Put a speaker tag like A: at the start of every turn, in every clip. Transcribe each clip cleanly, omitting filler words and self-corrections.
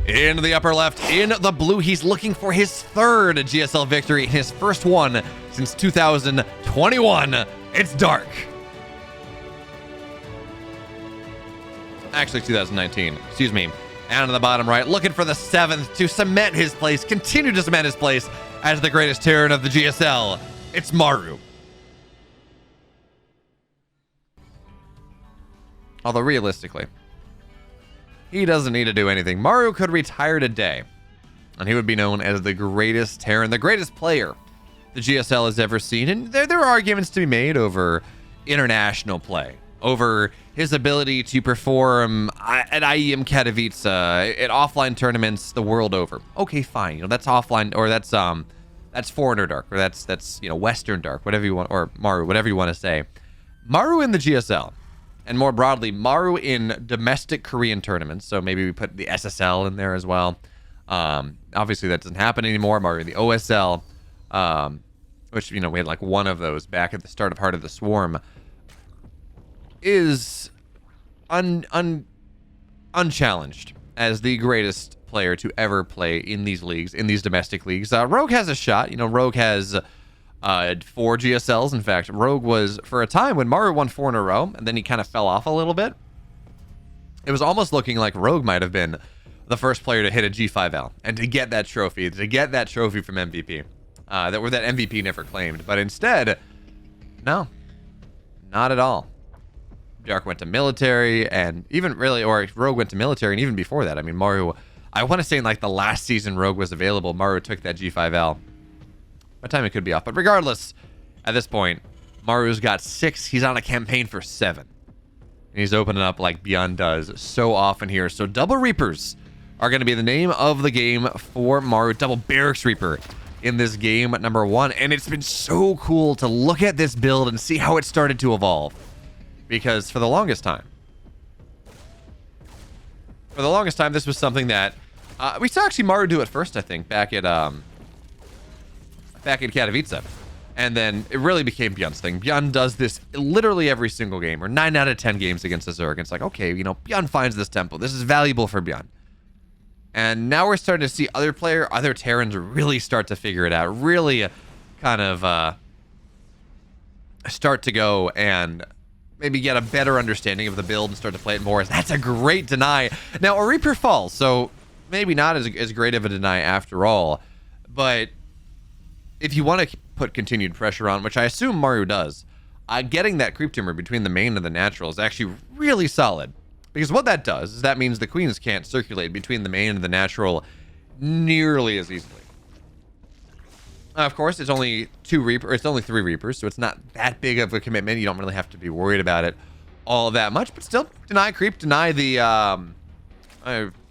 A: In the upper left, in the blue, he's looking for his third GSL victory, his first one since 2021. It's Dark. Actually, 2019. Excuse me. And on the bottom right, looking for the 7th to cement his place, continue to cement his place as the greatest Terran of the GSL. It's Maru. Although realistically, he doesn't need to do anything. Maru could retire today, and he would be known as the greatest Terran, the greatest player the GSL has ever seen. And there are arguments to be made over international play, over his ability to perform at IEM Katowice, at offline tournaments the world over. Okay, fine. You know, that's offline, or that's foreigner Dark, or that's Western Dark, whatever you want, or Maru, whatever you want to say. Maru in the GSL. And more broadly, Maru in domestic Korean tournaments. So maybe we put the SSL in there as well. Obviously, that doesn't happen anymore. Maru in the OSL, which, we had like one of those back at the start of Heart of the Swarm, is unchallenged as the greatest player to ever play in these leagues, in these domestic leagues. Rogue has a shot. Rogue has 4 GSLs. In fact, Rogue was, for a time, when Maru won 4 in a row, and then he kind of fell off a little bit, it was almost looking like Rogue might have been the first player to hit a G5L and to get that trophy from MVP. That MVP never claimed. But instead, no, not at all. Dark went to military, and even really, or Rogue went to military, and even before that, Maru, I want to say in like the last season Rogue was available, Maru took that G5L. My timing could be off, but regardless, at this point, Maru's got 6. He's on a campaign for 7. And he's opening up like Beyond does so often here. So double Reapers are going to be the name of the game for Maru. Double Barracks Reaper in this game at number 1. And it's been so cool to look at this build and see how it started to evolve. Because for the longest time, this was something that we saw actually Maru do it first, I think, back in Katowice. And then it really became Beyond's thing. Beyond does this literally every single game, or 9 out of 10 games against the Zerg. It's like, okay, Beyond finds this tempo. This is valuable for Beyond. And now we're starting to see other Terrans really start to figure it out. Really kind of start to go and maybe get a better understanding of the build and start to play it more. That's a great deny. Now, a Reaper falls, so maybe not as great of a deny after all. But if you want to put continued pressure on, which I assume Maru does, getting that creep tumor between the main and the natural is actually really solid. Because what that does is that means the queens can't circulate between the main and the natural nearly as easily. Of course, it's only 3 Reapers, so it's not that big of a commitment. You don't really have to be worried about it all that much, but still, deny creep, deny the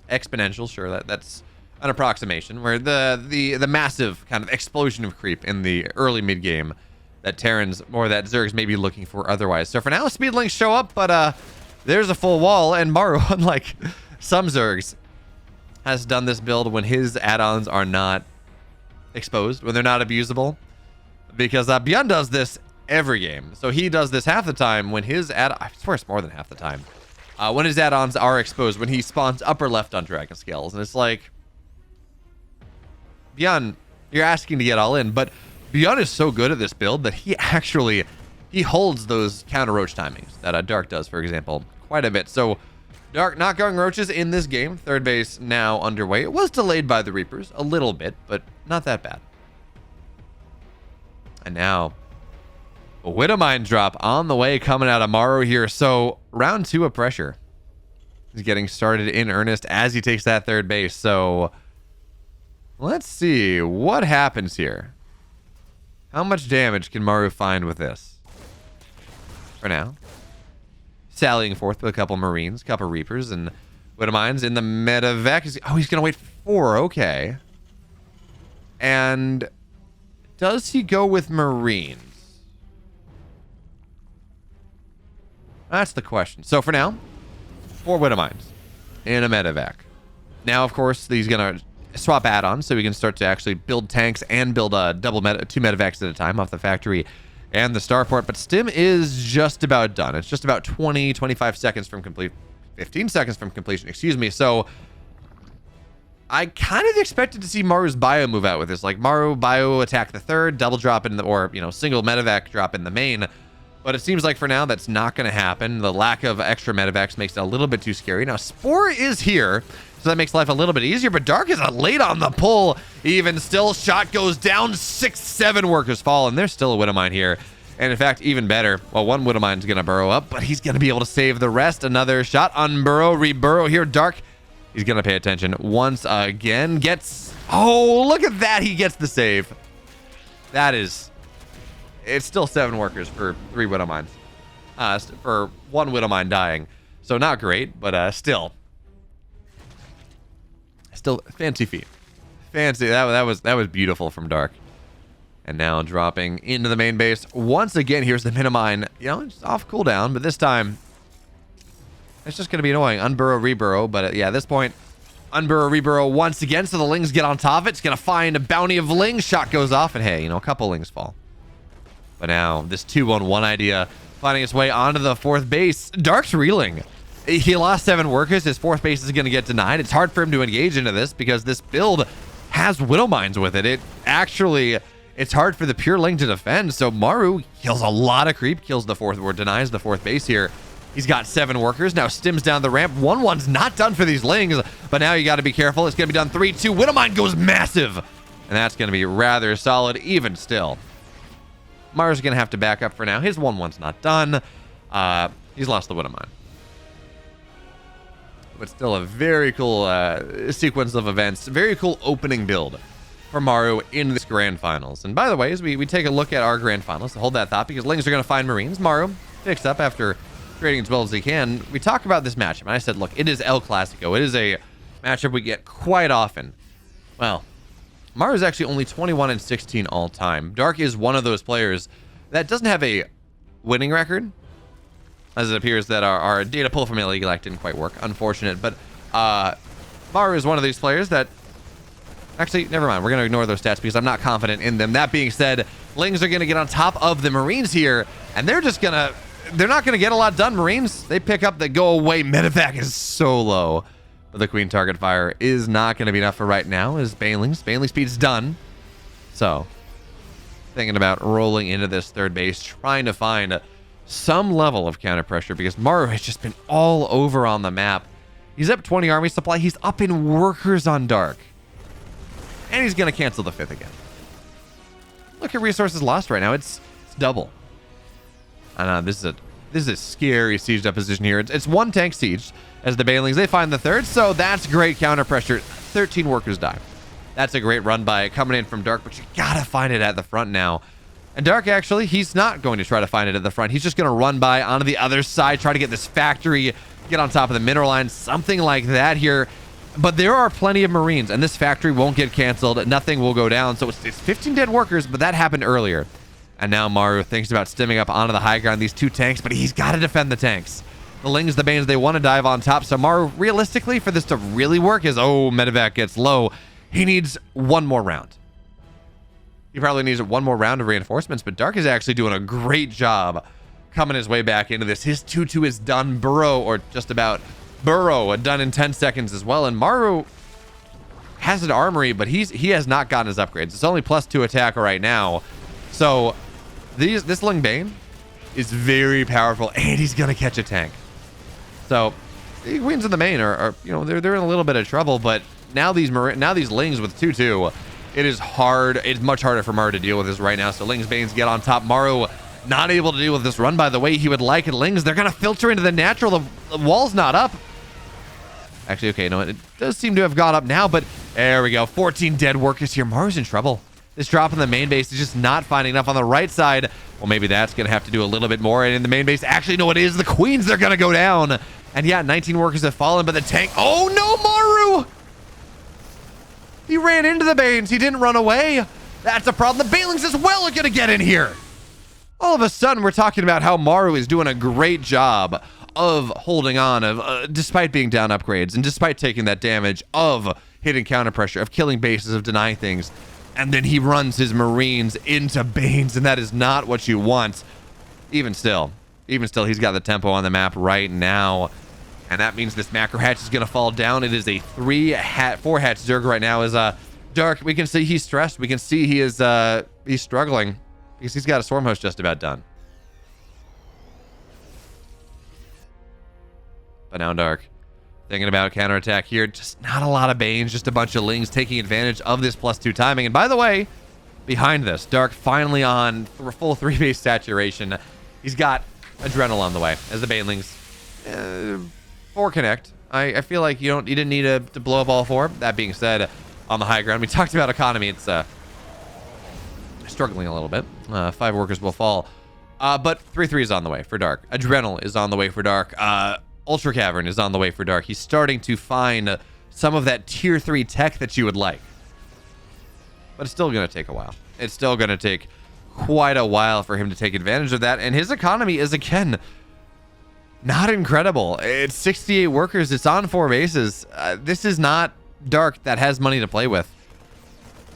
A: exponential. Sure, that's an approximation, where the massive kind of explosion of creep in the early mid game that Terrans or that Zergs may be looking for otherwise. So for now, speed links show up, but there's a full wall, and Maru, unlike some Zergs, has done this build when his add-ons are not exposed, when they're not abusable, because Beyond does this every game. So he does this half the time when his I swear it's more than half the time, when his add-ons are exposed, when he spawns upper left on Dragon Scales. And it's like, Beyond, you're asking to get all in, but Beyond is so good at this build that he holds those counter roach timings that Dark does, for example, quite a bit. So Dark not going roaches in this game. Third base now underway. It was delayed by the Reapers a little bit, but not that bad. And now a Widowmine drop on the way coming out of Maru here. So round 2 of pressure is getting started in earnest as he takes that third base. So let's see what happens here. How much damage can Maru find with this? For now, sallying forth with a couple Marines, a couple Reapers, and Widowmines in the medevac. Oh, he's going to wait for 4. Okay. And does he go with Marines? That's the question. So for now, 4 Widowmines in a medevac. Now, of course, he's going to swap add-ons so we can start to actually build tanks and build 2 medevacs at a time off the factory and the starport. But Stim is just about done. It's just about 25 seconds from complete, 15 seconds from completion, excuse me. So I kind of expected to see Maru's bio move out with this. Like, Maru bio attack the third, double drop in the, or, you know, single medevac drop in the main. But it seems like for now that's not going to happen. The lack of extra medevacs makes it a little bit too scary. Now, Spore is here, so that makes life a little bit easier. But Dark is late on the pull. Even still, shot goes down. 6, 7 workers fall, and there's still a Widowmine here. And in fact, even better, well, one Widowmine's going to burrow up, but he's going to be able to save the rest. Another shot, unburrow, reburrow here. Dark, he's going to pay attention once again. Gets, oh, look at that. He gets the save. That is... It's still 7 workers for 3 Widowmines. For 1 Widowmine dying. So not great, but still fancy feat. Fancy. That was beautiful from Dark. And now dropping into the main base. Once again, here's the Minimine. You know, it's off cooldown, but this time it's just going to be annoying. Unburrow, reburrow. But yeah, at this point, unburrow, reburrow once again. So the Lings get on top of it. It's going to find a bounty of Lings. Shot goes off, and hey, you know, a couple Lings fall. But now, this 2-on-1 idea finding its way onto the 4th base. Dark's reeling. He lost 7 workers. His 4th base is going to get denied. It's hard for him to engage into this because this build has Widowmines with it. It's hard for the pure Ling to defend. So Maru kills a lot of creep, kills the 4th, or denies the 4th base here. He's got 7 workers. Now stims down the ramp. 1-1's not done for these Lings, but now you got to be careful. It's going to be done 3-2. Widowmine goes massive, and that's going to be rather solid even still. Maru's going to have to back up for now. His 1-1's not done. He's lost the Widowmine. But still a very cool sequence of events. Very cool opening build for Maru in this Grand Finals. And by the way, as we take a look at our Grand Finals, hold that thought, because Lings are going to find Marines. Maru picks up after trading as well as he can. We talk about this matchup, and I said, look, it is El Clasico. It is a matchup we get quite often. Well, Maru is actually only 21-16 all time. Dark is one of those players that doesn't have a winning record, as it appears that our data pull from Illegal Act didn't quite work. Unfortunate, but Maru is one of these players that... Actually, never mind. We're going to ignore those stats because I'm not confident in them. That being said, Lings are going to get on top of the Marines here, and they're just going to... They're not going to get a lot done, Marines. They pick up the go away. Medevac is so low. But the Queen target fire is not going to be enough for right now as Baneling speed's done. So, thinking about rolling into this 3rd base, trying to find some level of counter pressure because Maru has just been all over on the map. He's up 20 army supply. He's up in workers on Dark. And he's going to cancel the 5th again. Look at resources lost right now. It's double. I know, this is a scary sieged up position here. It's 1 tank siege as the Banelings, they find the 3rd, so that's great counter pressure. 13 workers die. That's a great run by coming in from Dark, but you gotta find it at the front now. And Dark, actually, he's not going to try to find it at the front. He's just gonna run by onto the other side, try to get this factory, get on top of the mineral line, something like that here. But there are plenty of Marines, and this factory won't get canceled. Nothing will go down, so it's 15 dead workers, but that happened earlier. And now Maru thinks about stemming up onto the high ground, these 2 tanks, but he's got to defend the tanks. The Lings, the Banes, they want to dive on top. So Maru, realistically, for this to really work is, oh, medevac gets low. He needs 1 more round. He probably needs 1 more round of reinforcements, but Dark is actually doing a great job coming his way back into this. His 2-2 is done. Burrow, or just about Burrow, done in 10 seconds as well. And Maru has an armory, but he has not gotten his upgrades. It's only +2 attack right now. So this Ling Bane is very powerful, and he's going to catch a tank. So the Queens in the main are you know, they're in a little bit of trouble, but now these Lings with 2-2, it is hard. It's much harder for Maru to deal with this right now. So Lings, Banes get on top. Maru not able to deal with this run by the way he would like it. Lings, they're going to filter into the natural. The wall's not up. Actually, okay, no, it does seem to have gone up now, but there we go. 14 dead workers here. Maru's in trouble. This drop in the main base is just not finding enough on the right side. Well, maybe that's going to have to do a little bit more. And in the main base, actually, no, it is. The Queens, they're going to go down. And yeah, 19 workers have fallen, but the tank... Oh, no, Maru! He ran into the Banes. He didn't run away. That's a problem. The Banelings as well are going to get in here. All of a sudden, we're talking about how Maru is doing a great job of holding on, despite being down upgrades, and despite taking that damage, of hitting counter pressure, of killing bases, of denying things. And then he runs his Marines into Banes, and that is not what you want. Even still, he's got the tempo on the map right now. And that means this macro hatch is going to fall down. It is a 4-hatch Zerg right now. Is Dark, we can see he's stressed. We can see he is he's struggling because he's got a Swarm Host just about done. But now Dark, thinking about counterattack here. Just not a lot of Banes, just a bunch of Lings taking advantage of this +2 timing. And by the way, behind this, Dark finally on full 3-base saturation. He's got Adrenal on the way as the Banelings 4 connect. I feel like you didn't need to blow up all 4. That being said, on the high ground, we talked about economy. It's struggling a little bit. 5 workers will fall. But 3-3 is on the way for Dark. Adrenal is on the way for Dark. Ultra Cavern is on the way for Dark. He's starting to find some of that tier 3 tech that you would like. But it's still going to take a while. It's still going to take quite a while for him to take advantage of that. And his economy is, again, not incredible. It's 68 workers. It's on 4 bases. This is not Dark that has money to play with.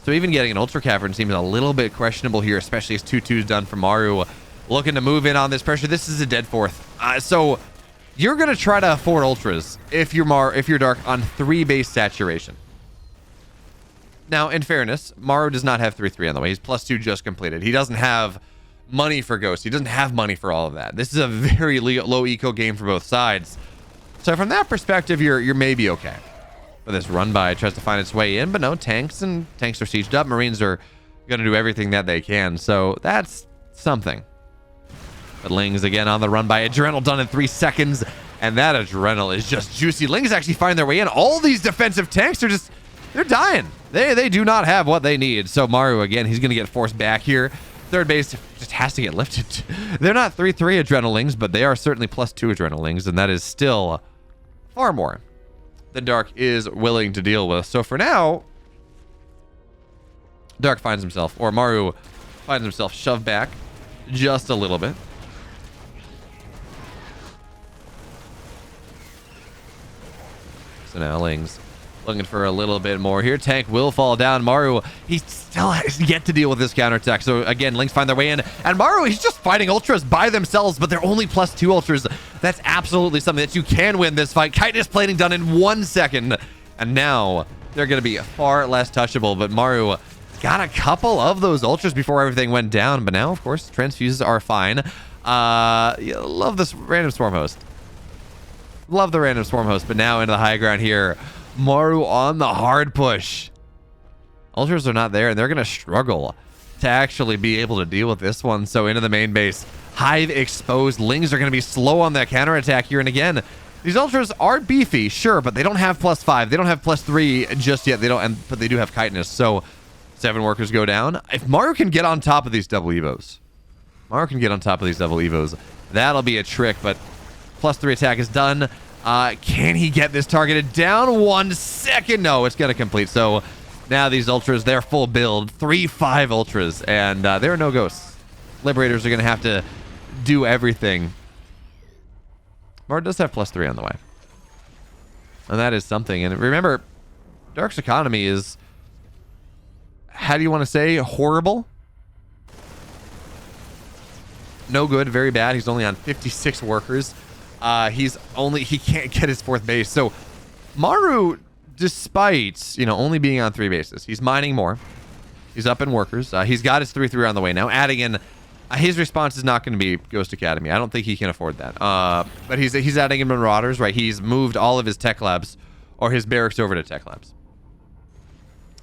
A: So even getting an Ultra Cavern seems a little bit questionable here, especially as 2-2's done for Maru. Looking to move in on this pressure. This is a dead 4th. So you're going to try to afford Ultras if you're Dark on 3-base saturation. Now, in fairness, Maru does not have 3-3 on the way. He's +2 just completed. He doesn't have money for Ghost. He doesn't have money for all of that. This is a very low eco game for both sides. So from that perspective, you're maybe okay. But this run by tries to find its way in, but no, tanks are sieged up. Marines are going to do everything that they can. So that's something. But Lings again on the run by Adrenal, done in 3 seconds. And that Adrenal is just juicy. Lings actually find their way in. All these defensive tanks are just, they're dying. They do not have what they need. So Maru, again, he's going to get forced back here. 3rd base just has to get lifted. They're not 3-3 Adrenalings, but they are certainly +2 Adrenalings. And that is still far more than Dark is willing to deal with. So for now, Dark finds himself, or Maru finds himself shoved back just a little bit. So now Lings looking for a little bit more here. Tank will fall down. Maru, he still has yet to deal with this counterattack. So again, Lings find their way in. And Maru, he's just fighting Ultras by themselves, but they're only +2 Ultras. That's absolutely something that you can win this fight. Chitinous plating done in 1 second. And now they're going to be far less touchable. But Maru got a couple of those Ultras before everything went down. But now, of course, transfuses are fine. Love this random Swarm Host. Love the random Swarm Host. But now into the high ground here. Maru on the hard push. Ultras are not there, and they're going to struggle to actually be able to deal with this one. So into the main base. Hive exposed. Lings are going to be slow on that counterattack here. And again, these Ultras are beefy, sure, but they don't have +5. They don't have +3 just yet. But they do have chitinous. So 7 workers go down. If Maru can get on top of these double Evos, that'll be a trick. But +3 attack is done. Can he get this targeted down? 1 second. No, it's going to complete. So now these Ultras, they're full build. 3-5 Ultras. And there are no Ghosts. Liberators are going to have to do everything. Maru does have +3 on the way. And that is something. And remember, Dark's economy is, how do you want to say, horrible? No good, very bad. He's only on 56 workers. He can't get his 4th base. So Maru, despite, only being on 3 bases, he's mining more. He's up in workers. He's got his 3-3 on the way now. Adding in, his response is not going to be Ghost Academy. I don't think he can afford that. But he's adding in Marauders, right? He's moved all of his tech labs or his barracks over to tech labs.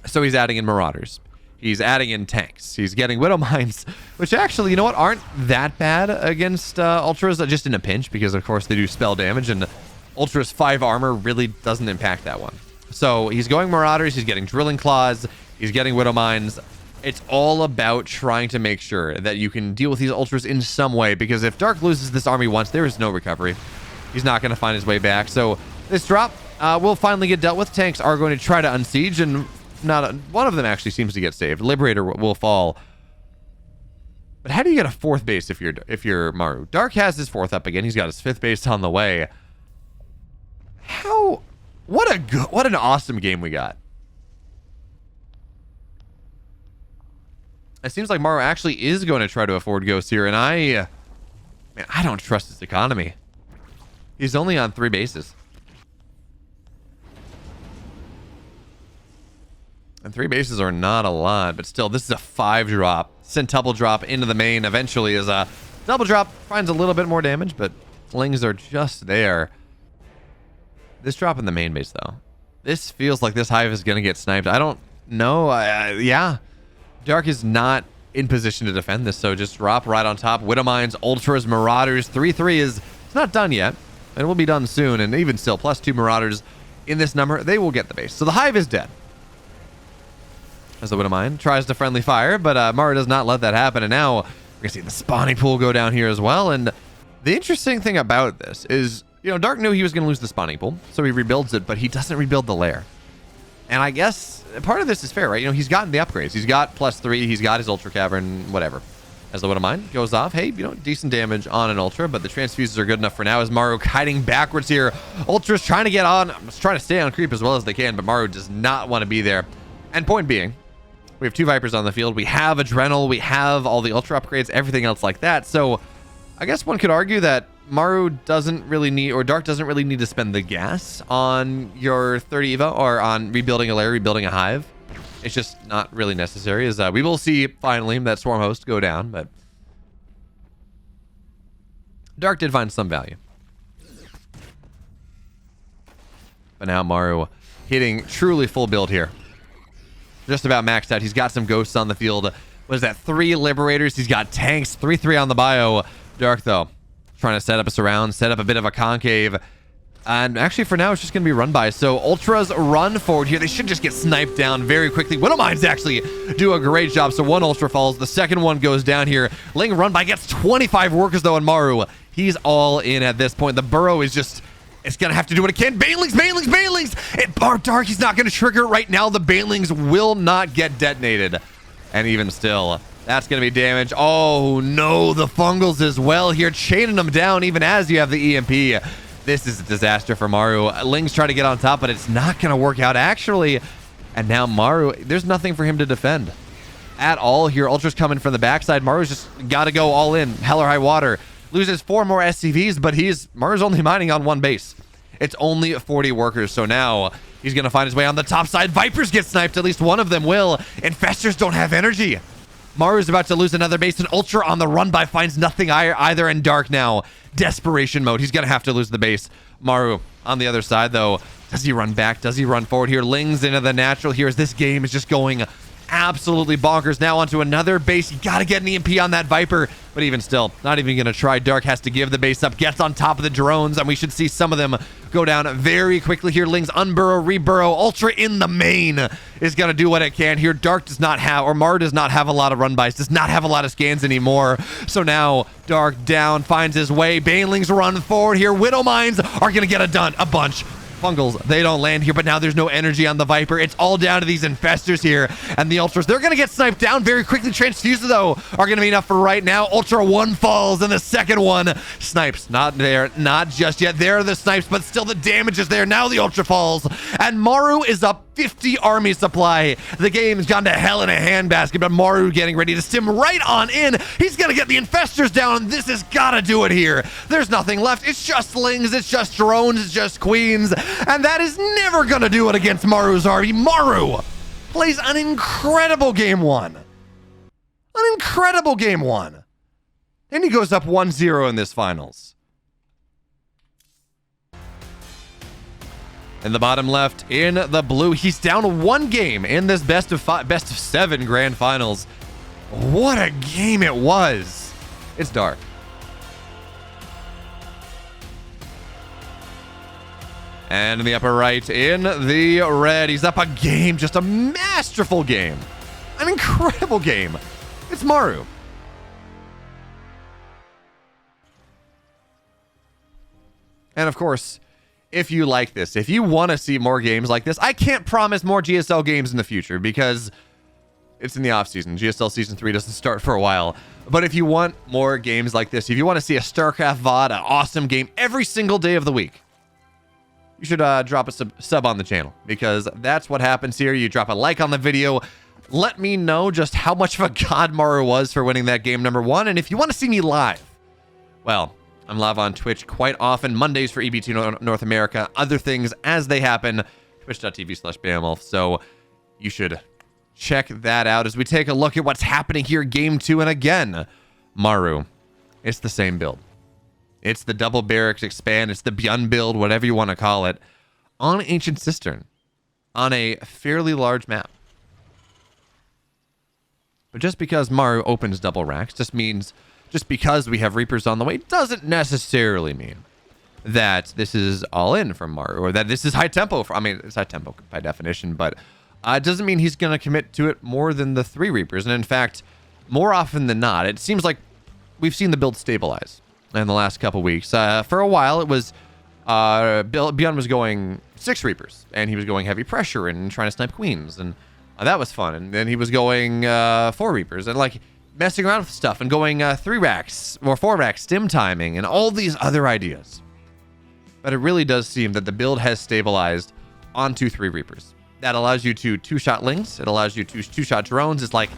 A: So he's adding in Marauders. He's adding in tanks. He's getting Widow Mines, which actually, you know what, aren't that bad against Ultras, just in a pinch, because of course they do spell damage, and Ultra's 5 armor really doesn't impact that one. So he's going Marauders, he's getting Drilling Claws, he's getting Widow Mines. It's all about trying to make sure that you can deal with these Ultras in some way, because if Dark loses this army once, there is no recovery. He's not going to find his way back. So this drop will finally get dealt with. Tanks are going to try to unsiege, and one of them actually seems to get saved. Liberator will fall. But how do you get a 4th base if you're Maru? Dark has his 4th up again. He's got his 5th base on the way. What an awesome game we got. It seems like Maru actually is going to try to afford Ghosts here, and I don't trust his economy. He's only on 3 bases. And 3 bases are not a lot, but still, this is a 5 drop. Centuple drop into the main eventually is a double drop. Finds a little bit more damage, but slings are just there. This drop in the main base, though. This feels like this hive is going to get sniped. I don't know. Yeah. Dark is not in position to defend this, so just drop right on top. Widowmines, Ultras, Marauders. 3-3 is it's not done yet. It will be done soon, and even still, +2 Marauders in this number, they will get the base. So the hive is dead. As the Widowmine tries to friendly fire, but Maru does not let that happen, and now we're going to see the spawning pool go down here as well. And the interesting thing about this is, you know, Dark knew he was going to lose the spawning pool, so he rebuilds it, but he doesn't rebuild the lair. And I guess part of this is fair, right? You know, he's gotten the upgrades. He's got +3. He's got his Ultra Cavern, whatever. As the Widowmine goes off, hey, you know, decent damage on an Ultra, but the transfuses are good enough for now as Maru hiding backwards here. Ultra's trying to get on, trying to stay on creep as well as they can, but Maru does not want to be there. And point being, we have 2 Vipers on the field. We have Adrenal. We have all the Ultra upgrades, everything else like that. So I guess one could argue that Maru doesn't really need, or Dark doesn't really need to spend the gas on your 30 Eva or on rebuilding a lair, rebuilding a hive. It's just not really necessary, as we will see finally that Swarm Host go down, but Dark did find some value. But now Maru hitting truly full build here. Just about maxed out. He's got some ghosts on the field. What is that? 3 Liberators. He's got tanks. 3-3 on the bio. Dark, though, trying to set up a surround, set up a bit of a concave. And actually, for now, it's just going to be run by. So Ultras run forward here. They should just get sniped down very quickly. Widowmines actually do a great job. So 1 Ultra falls. The second one goes down here. Ling run by gets 25 workers, though, and Maru, he's all in at this point. The burrow is just... it's going to have to do what it can. Banelings, Banelings, Banelings! Dark, he's not going to trigger it right now. The Banelings will not get detonated. And even still, that's going to be damage. Oh, no, the Fungals as well here, chaining them down even as you have the EMP. This is a disaster for Maru. Ling's trying to get on top, but it's not going to work out, actually. And now Maru, there's nothing for him to defend at all here. Ultra's coming from the backside. Maru's just got to go all in. Hell or high water. Loses 4 more SCVs, but Maru's only mining on 1 base. It's only 40 workers, so now he's going to find his way on the top side. Vipers get sniped. At least one of them will. Infestors don't have energy. Maru's about to lose another base, and Ultra on the run by finds nothing either, in Dark now. Desperation mode. He's going to have to lose the base. Maru on the other side, though. Does he run back? Does he run forward here? Ling's into the natural here as this game is just going absolutely bonkers. Now onto another base. You got to get an EMP on that Viper. But even still, not even going to try. Dark has to give the base up. Gets on top of the drones, and we should see some of them go down very quickly here. Ling's unburrow, reburrow. Ultra in the main is going to do what it can here. Dark does not have, or Maru does not have a lot of run bys. Does not have a lot of scans anymore. So now Dark down, finds his way. Banelings run forward here. Widowmines are going to get a bunch. Fungals, they don't land here, but now there's no energy on the Viper. It's all down to these infestors here, and the Ultras, they're going to get sniped down very quickly. Transfuses, though, are going to be enough for right now. Ultra 1 falls, and the second one snipes. Not there, not just yet. There are the snipes, but still the damage is there. Now the Ultra falls, and Maru is up 50 army supply. The game's gone to hell in a handbasket, but Maru getting ready to stim right on in. He's going to get the infestors down, and this has got to do it here. There's nothing left. It's just slings, it's just drones, it's just queens, and that is never going to do it against Maru's army. Maru plays an incredible game 1. An incredible game 1. And he goes up 1-0 in this finals. In the bottom left, in the blue, he's down 1 game in this best of 7 grand finals. What a game it was. It's Dark. And in the upper right, in the red, he's up a game. Just a masterful game. An incredible game. It's Maru. And of course, if you like this, if you want to see more games like this, I can't promise more GSL games in the future because it's in the off season. GSL Season 3 doesn't start for a while. But if you want more games like this, if you want to see a StarCraft VOD, an awesome game every single day of the week, you should drop a sub on the channel, because that's what happens here. You drop a like on the video. Let me know just how much of a god Maru was for winning that game number 1. And if you want to see me live, well, I'm live on Twitch quite often, Mondays for EBT North America, other things as they happen, twitch.tv/BeoMulf. So you should check that out as we take a look at what's happening here game 2. And again, Maru, it's the same build. It's the double barracks expand. It's the Beyond build, whatever you want to call it, on Ancient Cistern on a fairly large map. But just because Maru opens double racks just because we have Reapers on the way doesn't necessarily mean that this is all in from Maru, or that this is high tempo. I mean, it's high tempo by definition, but it doesn't mean he's going to commit to it more than the 3 Reapers. And in fact, more often than not, it seems like we've seen the build stabilize in the last couple weeks. For a while, it was Beyond was going 6 Reapers, and he was going heavy pressure and trying to snipe queens, and that was fun. And then he was going 4 Reapers and like messing around with stuff and going 3 racks or 4 racks stim timing and all these other ideas. But it really does seem that the build has stabilized onto 3 Reapers. That allows you to 2-shot lings. It allows you to 2-shot drones. It's like,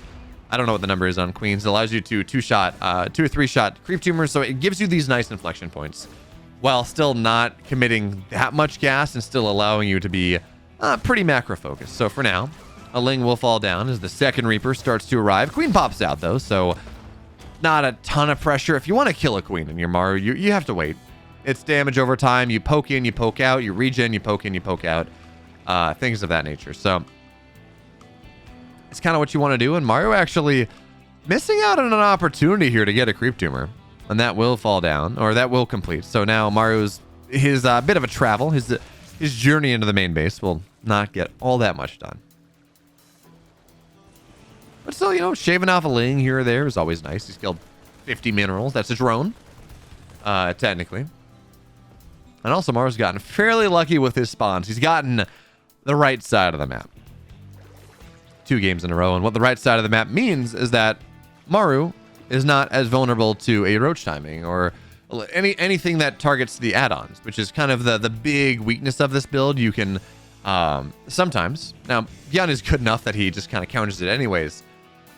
A: I don't know what the number is on queens. It allows you to 2-shot, 2 or 3-shot creep tumors. So it gives you these nice inflection points while still not committing that much gas and still allowing you to be pretty macro focused. So for now, a ling will fall down as the 2nd Reaper starts to arrive. Queen pops out though, so not a ton of pressure. If you want to kill a queen in your Maru, you have to wait. It's damage over time. You poke in, you poke out, you regen, you poke in, you poke out. Things of that nature. So it's kind of what you want to do. And Maru actually missing out on an opportunity here to get a creep tumor. And that will fall down, or that will complete. So now Maru's his bit of a travel, his journey into the main base will not get all that much done. But still, you know, shaving off a ling here or there is always nice. He's killed 50 minerals. That's a drone, technically. And also, Maru's gotten fairly lucky with his spawns. He's gotten the right side of the map 2 games in a row. And what the right side of the map means is that Maru is not as vulnerable to a roach timing or anything that targets the add-ons, which is kind of the big weakness of this build. You can sometimes, now Beyond is good enough that he just kind of counters it anyways,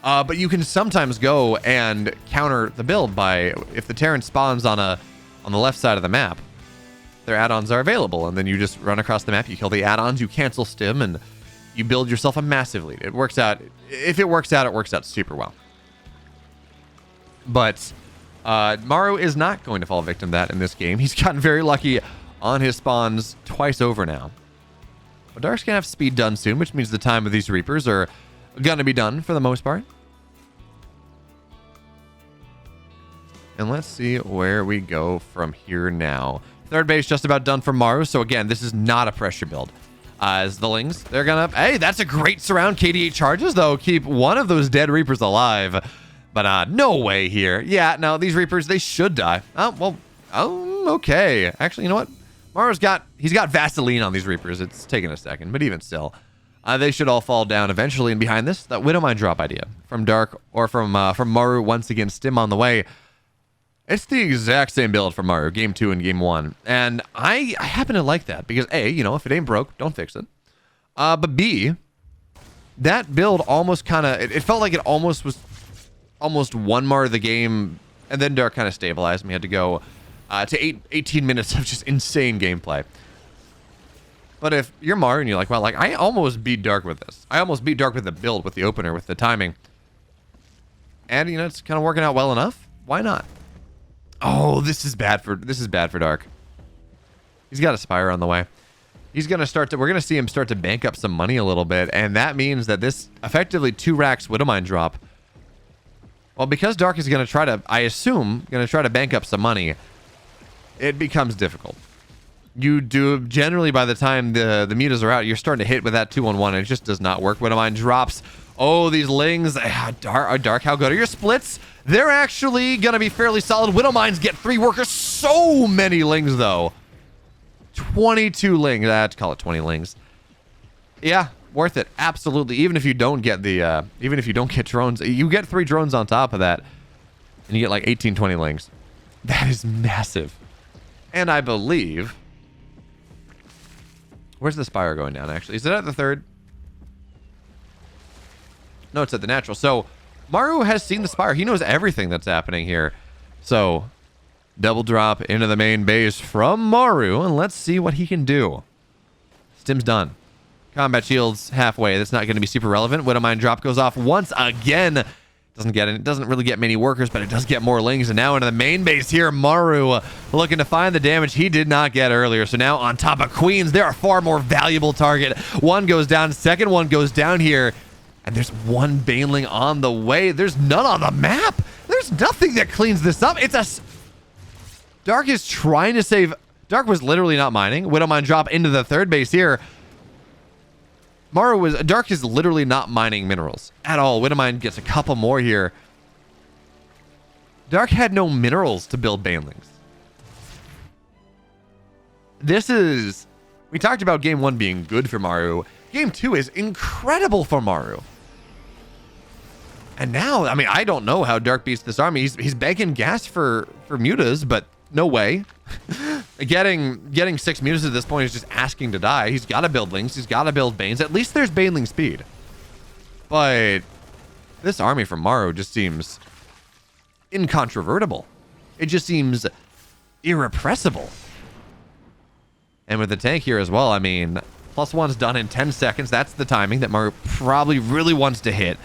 A: but you can sometimes go and counter the build by, if the Terran spawns on the left side of the map, their add-ons are available, and then you just run across the map, you kill the add-ons, you cancel stim, and you build yourself a massive lead. It works out. If it works out, it works out super well. But Maru is not going to fall victim to that in this game. He's gotten very lucky on his spawns twice over now. But Dark's going to have speed done soon, which means the time of these Reapers are going to be done for the most part. And let's see where we go from here now. 3rd base just about done for Maru. So again, this is not a pressure build. As the lings, they're gonna, hey, that's a great surround. KD8 charges though, keep one of those dead Reapers alive. But no way here. Yeah, no, these Reapers, they should die. Okay. Actually, you know what? Maru's got Vaseline on these Reapers. It's taking a second, but even still, they should all fall down eventually. And behind this, that Widowmine drop idea from Dark or from Maru, once again, stim on the way. It's the exact same build for Maru, game 2 and game 1. And I happen to like that because A, you know, if it ain't broke, don't fix it. But B, that build almost kind of, it felt like it almost won Maru the game, and then Dark kind of stabilized, and we had to go to 18 minutes of just insane gameplay. But if you're Maru and you're like, well, like, I almost beat Dark with this. I almost beat Dark with the build, with the opener, with the timing. And, you know, it's kind of working out well enough. Why not? Oh, this is bad for Dark. He's got a Spire on the way. He's going to start to, we're going to see him start to bank up some money a little bit, and that means that this effectively 2 racks Widowmine drop, well, because Dark is going to try to, I assume, going to try to bank up some money, it becomes difficult. You do, generally by the time the mutas are out, you're starting to hit with that 2-on-1, and it just does not work. Widowmine drops. Oh, these lings. Dark, how good are your splits? They're actually going to be fairly solid. Widowmines get 3 workers. So many lings, though. 22 lings. I'd call it 20 lings. Yeah, worth it. Absolutely. Even if you don't get the, even if you don't get drones, you get 3 drones on top of that, and you get like 18, 20 lings. That is massive. And I believe, where's the Spire going down, actually? Is it at the 3rd? No, it's at the natural. So Maru has seen the Spire. He knows everything that's happening here. So double drop into the main base from Maru, and let's see what he can do. Stim's done. Combat shields halfway. That's not going to be super relevant. Widowmine drop goes off once again. It doesn't really get many workers, but it does get more lings. And now into the main base here, Maru looking to find the damage he did not get earlier. So now on top of Queens, they're a far more valuable target. One goes down, second one goes down here. And there's one Baneling on the way. There's none on the map. There's nothing that cleans this up. Dark is trying to save. Dark was literally not mining. Widowmine drop into the third base here. Dark is literally not mining minerals at all. Widowmine gets a couple more here. Dark had no minerals to build Banelings. We talked about game 1 being good for Maru. Game 2 is incredible for Maru. And now, I mean, I don't know how Dark beats this army. He's begging gas for mutas, but no way. Getting 6 mutas at this point is just asking to die. He's got to build lings. He's got to build banes. At least there's baneling speed. But this army from Maru just seems incontrovertible. It just seems irrepressible. And with the tank here as well, I mean, +1's done in 10 seconds. That's the timing that Maru probably really wants to hit.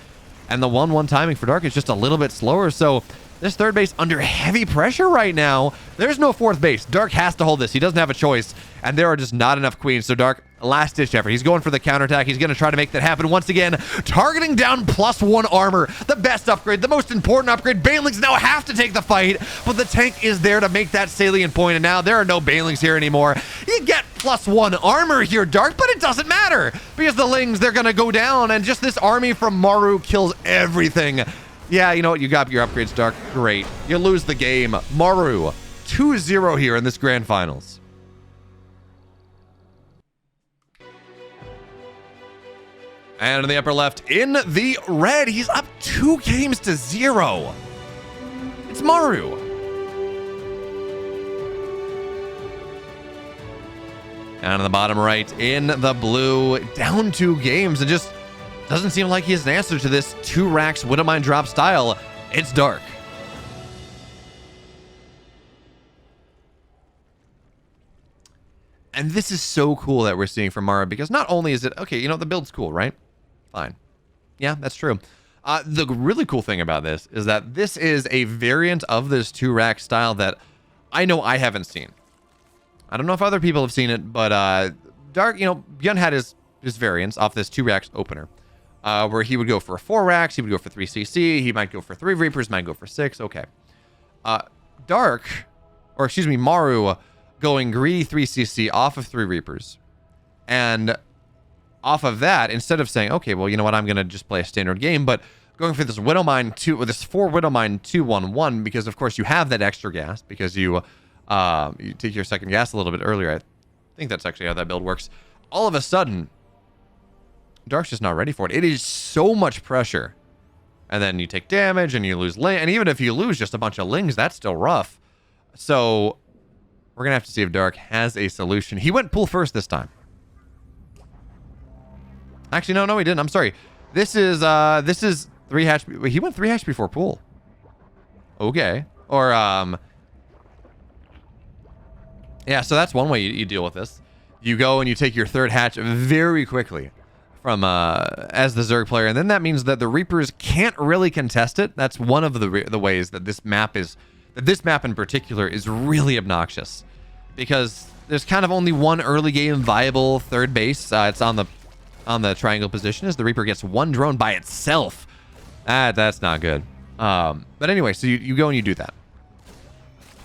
A: And the 1-1 timing for Dark is just a little bit slower. So this third base under heavy pressure right now. There's no fourth base. Dark has to hold this. He doesn't have a choice. And there are just not enough queens. So Dark, last ditch effort. He's going for the counterattack. He's going to try to make that happen once again. Targeting down +1 armor. The best upgrade. The most important upgrade. Banelings now have to take the fight. But the tank is there to make that salient point. And now there are no Banelings here anymore. You get +1 armor here, Dark, but it doesn't matter. Because the Lings, they're going to go down. And just this army from Maru kills everything. Yeah, you know what? You got your upgrades, Dark. Great. You lose the game. Maru, 2-0 here in this grand finals. And in the upper left, in the red, he's up 2 games to 0. It's Maru. And in the bottom right, in the blue, down 2 games, and just doesn't seem like he has an answer to this 2 racks Widowmine drop style. It's Dark. And this is so cool that we're seeing from Maru, because not only is it, okay, you know, the build's cool, right? Fine. Yeah, that's true. The really cool thing about this is that this is a variant of this 2 rack style that I know I haven't seen. I don't know if other people have seen it, but Dark, you know, Bjorn had his variants off this 2 racks opener. Where he would go for 4 racks, he would go for 3 CC, he might go for 3 Reapers, might go for 6, okay. Maru going greedy 3 CC off of 3 Reapers. And off of that, instead of saying, okay, well, you know what, I'm going to just play a standard game, but going for this Widowmine 2, or this 4 Widowmine 2-1-1, because of course you have that extra gas, because you take your second gas a little bit earlier. I think that's actually how that build works. All of a sudden, Dark's just not ready for it. It is so much pressure. And then you take damage and you lose ling. And even if you lose just a bunch of lings, that's still rough. So we're going to have to see if Dark has a solution. He went pool first this time. Actually, no, he didn't. I'm sorry. This is 3 hatch. He went 3 hatch before pool. Okay. Or, yeah, so that's one way you deal with this. You go and you take your 3rd hatch very quickly from as the Zerg player, and then that means that the Reapers can't really contest it. That's one of the ways that this map in particular is really obnoxious, because there's kind of only one early game viable 3rd base. It's on the triangle position, as the Reaper gets 1 drone by itself. That's not good. But anyway, so you go and you do that.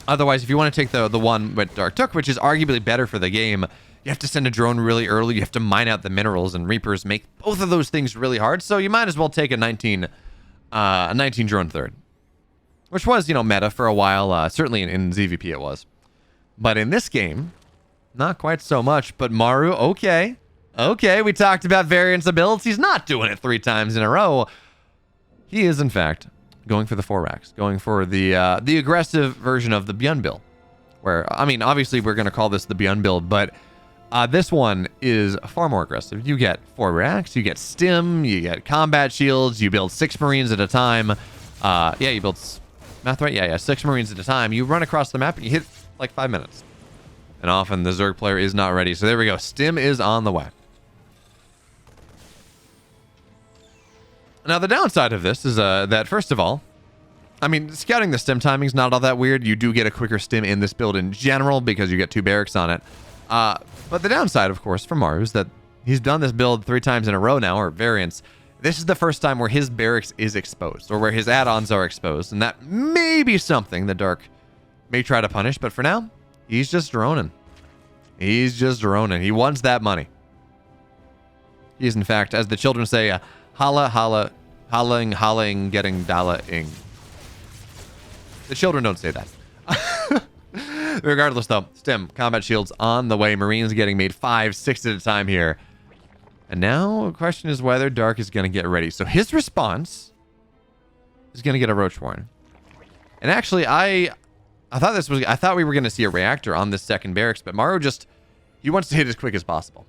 A: Otherwise, if you want to take the one that Dark took, which is arguably better for the game, you have to send a drone really early. You have to mine out the minerals, and Reapers make both of those things really hard. So you might as well take a 19 drone 3rd, which was, you know, meta for a while. Certainly in ZVP it was, but in this game, not quite so much. But Maru, okay, we talked about variance abilities. He's not doing it 3 times in a row. He is, in fact, going for the 4 racks, going for the aggressive version of the Bjorn build, where, I mean, obviously we're going to call this the Bjorn build, but this one is far more aggressive. You get 4 racks, you get stim, you get combat shields, you build 6 Marines at a time. Yeah, you build, math right? Yeah, 6 Marines at a time. You run across the map and you hit like 5 minutes. And often the Zerg player is not ready. So there we go. Stim is on the way. Now, the downside of this is that, first of all, I mean, scouting the stim timing is not all that weird. You do get a quicker stim in this build in general because you get 2 barracks on it. But the downside, of course, for Maru is that he's done this build 3 times in a row now, or variants. This is the first time where his barracks is exposed, or where his add-ons are exposed, and that may be something that Dark may try to punish, but for now, he's just droning. He's just droning. He wants that money. He is, in fact, as the children say, holla, holla, holling, holling, getting dollar-ing. The children don't say that. Regardless, though, stim, combat shields on the way. Marines getting made 5, 6 at a time here. And now the question is whether Dark is going to get ready. So his response is going to get a Roach Warren. And actually, I thought we were going to see a reactor on this second barracks, but Maru he wants to hit as quick as possible.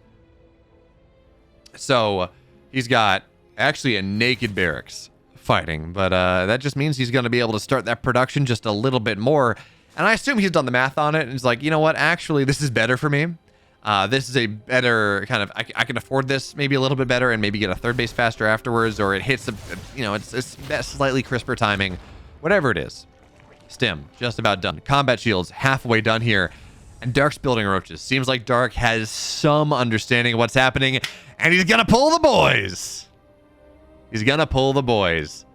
A: So he's got actually a naked barracks fighting, but that just means he's going to be able to start that production just a little bit more. And I assume he's done the math on it and he's like, you know what, actually this is better for me. This is a better kind of, I can afford this maybe a little bit better and maybe get a third base faster afterwards, or it hits it's slightly crisper timing, whatever it is. Stim just about done. Combat shields halfway done here, and Dark's building roaches. Seems like Dark has some understanding of what's happening, and he's gonna pull the boys. He's gonna pull the boys.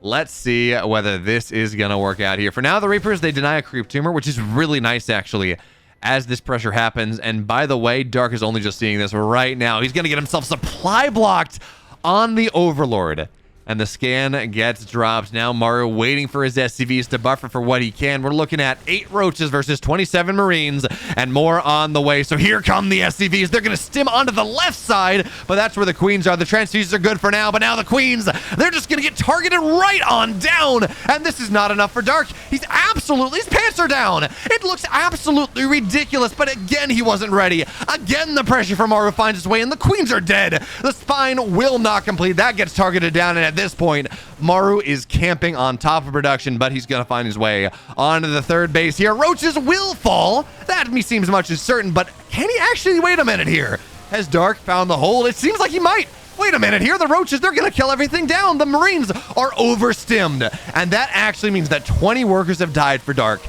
A: Let's see whether this is gonna work out here. For now, the Reapers, they deny a creep tumor, which is really nice actually, as this pressure happens. And by the way, Dark is only just seeing this right now. He's gonna get himself supply blocked on the Overlord. And the scan gets dropped. Now Maru waiting for his SCVs to buffer for what he can. We're looking at 8 roaches versus 27 Marines and more on the way. So here come the SCVs. They're going to stim onto the left side, but that's where the Queens are. The transfuses are good for now, but now the Queens, they're just going to get targeted right on down. And this is not enough for Dark. His pants are down. It looks absolutely ridiculous, but again, he wasn't ready. Again, the pressure from Maru finds its way, and the Queens are dead. The spine will not complete. That gets targeted down, and at this point, Maru is camping on top of production, but he's going to find his way onto the third base here. Roaches will fall. That seems much as certain, but can he actually? Wait a minute here. Has Dark found the hold? It seems like he might. Wait a minute here. The roaches, they're going to kill everything down. The Marines are overstimmed, and that actually means that 20 workers have died for Dark.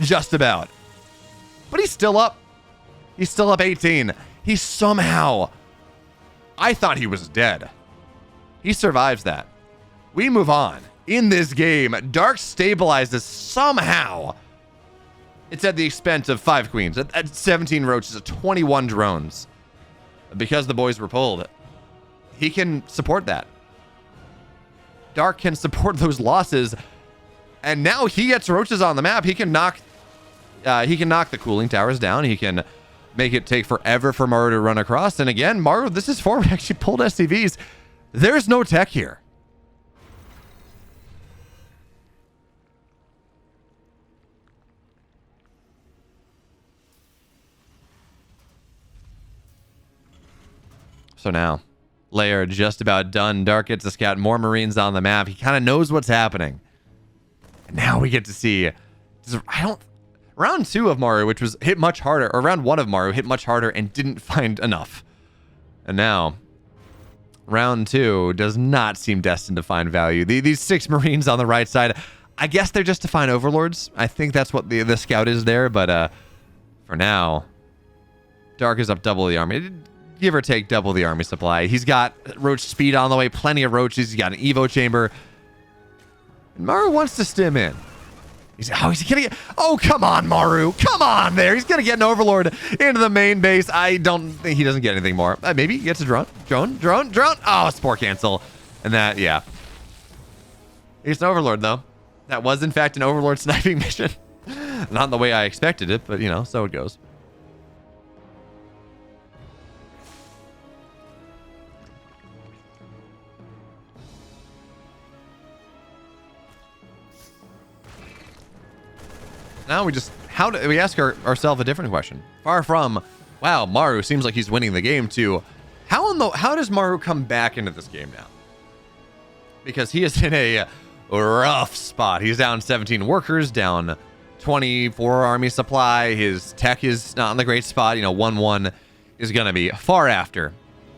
A: Just about. But he's still up. He's still up 18. He somehow... I thought he was dead. He survives that. We move on. In this game, Dark stabilizes somehow. It's at the expense of 5 Queens, at 17 roaches, 21 drones. Because the boys were pulled, he can support that. Dark can support those losses, and now he gets roaches on the map. He can knock the cooling towers down. He can make it take forever for Maru to run across. And again, Maru, this is forward, actually pulled SCVs. There's no tech here. So now, layer just about done. Dark gets to scout more Marines on the map. He kind of knows what's happening. And now we get to see... Round 2 of Maru, which was hit much harder, or round 1 of Maru hit much harder and didn't find enough. And now, round 2 does not seem destined to find value. These 6 Marines on the right side, I guess they're just to find Overlords. I think that's what the scout is there, but for now, Dark is up double the army. Give or take double the army supply. He's got roach speed on the way, plenty of roaches. He's got an Evo chamber. And Maru wants to stim in. He's gonna get... Oh, come on, Maru. Come on there. He's gonna get an Overlord into the main base. I don't think he doesn't get anything more. Maybe he gets a drone. Drone. Oh, spore cancel. And that, yeah. He's an Overlord, though. That was, in fact, an Overlord sniping mission. Not the way I expected it, but, so it goes. Now we ask ourselves a different question. Far from, wow, Maru seems like he's winning the game, to how does Maru come back into this game now? Because he is in a rough spot. He's down 17 workers, down 24 army supply. His tech is not in the great spot. 1-1 is going to be far after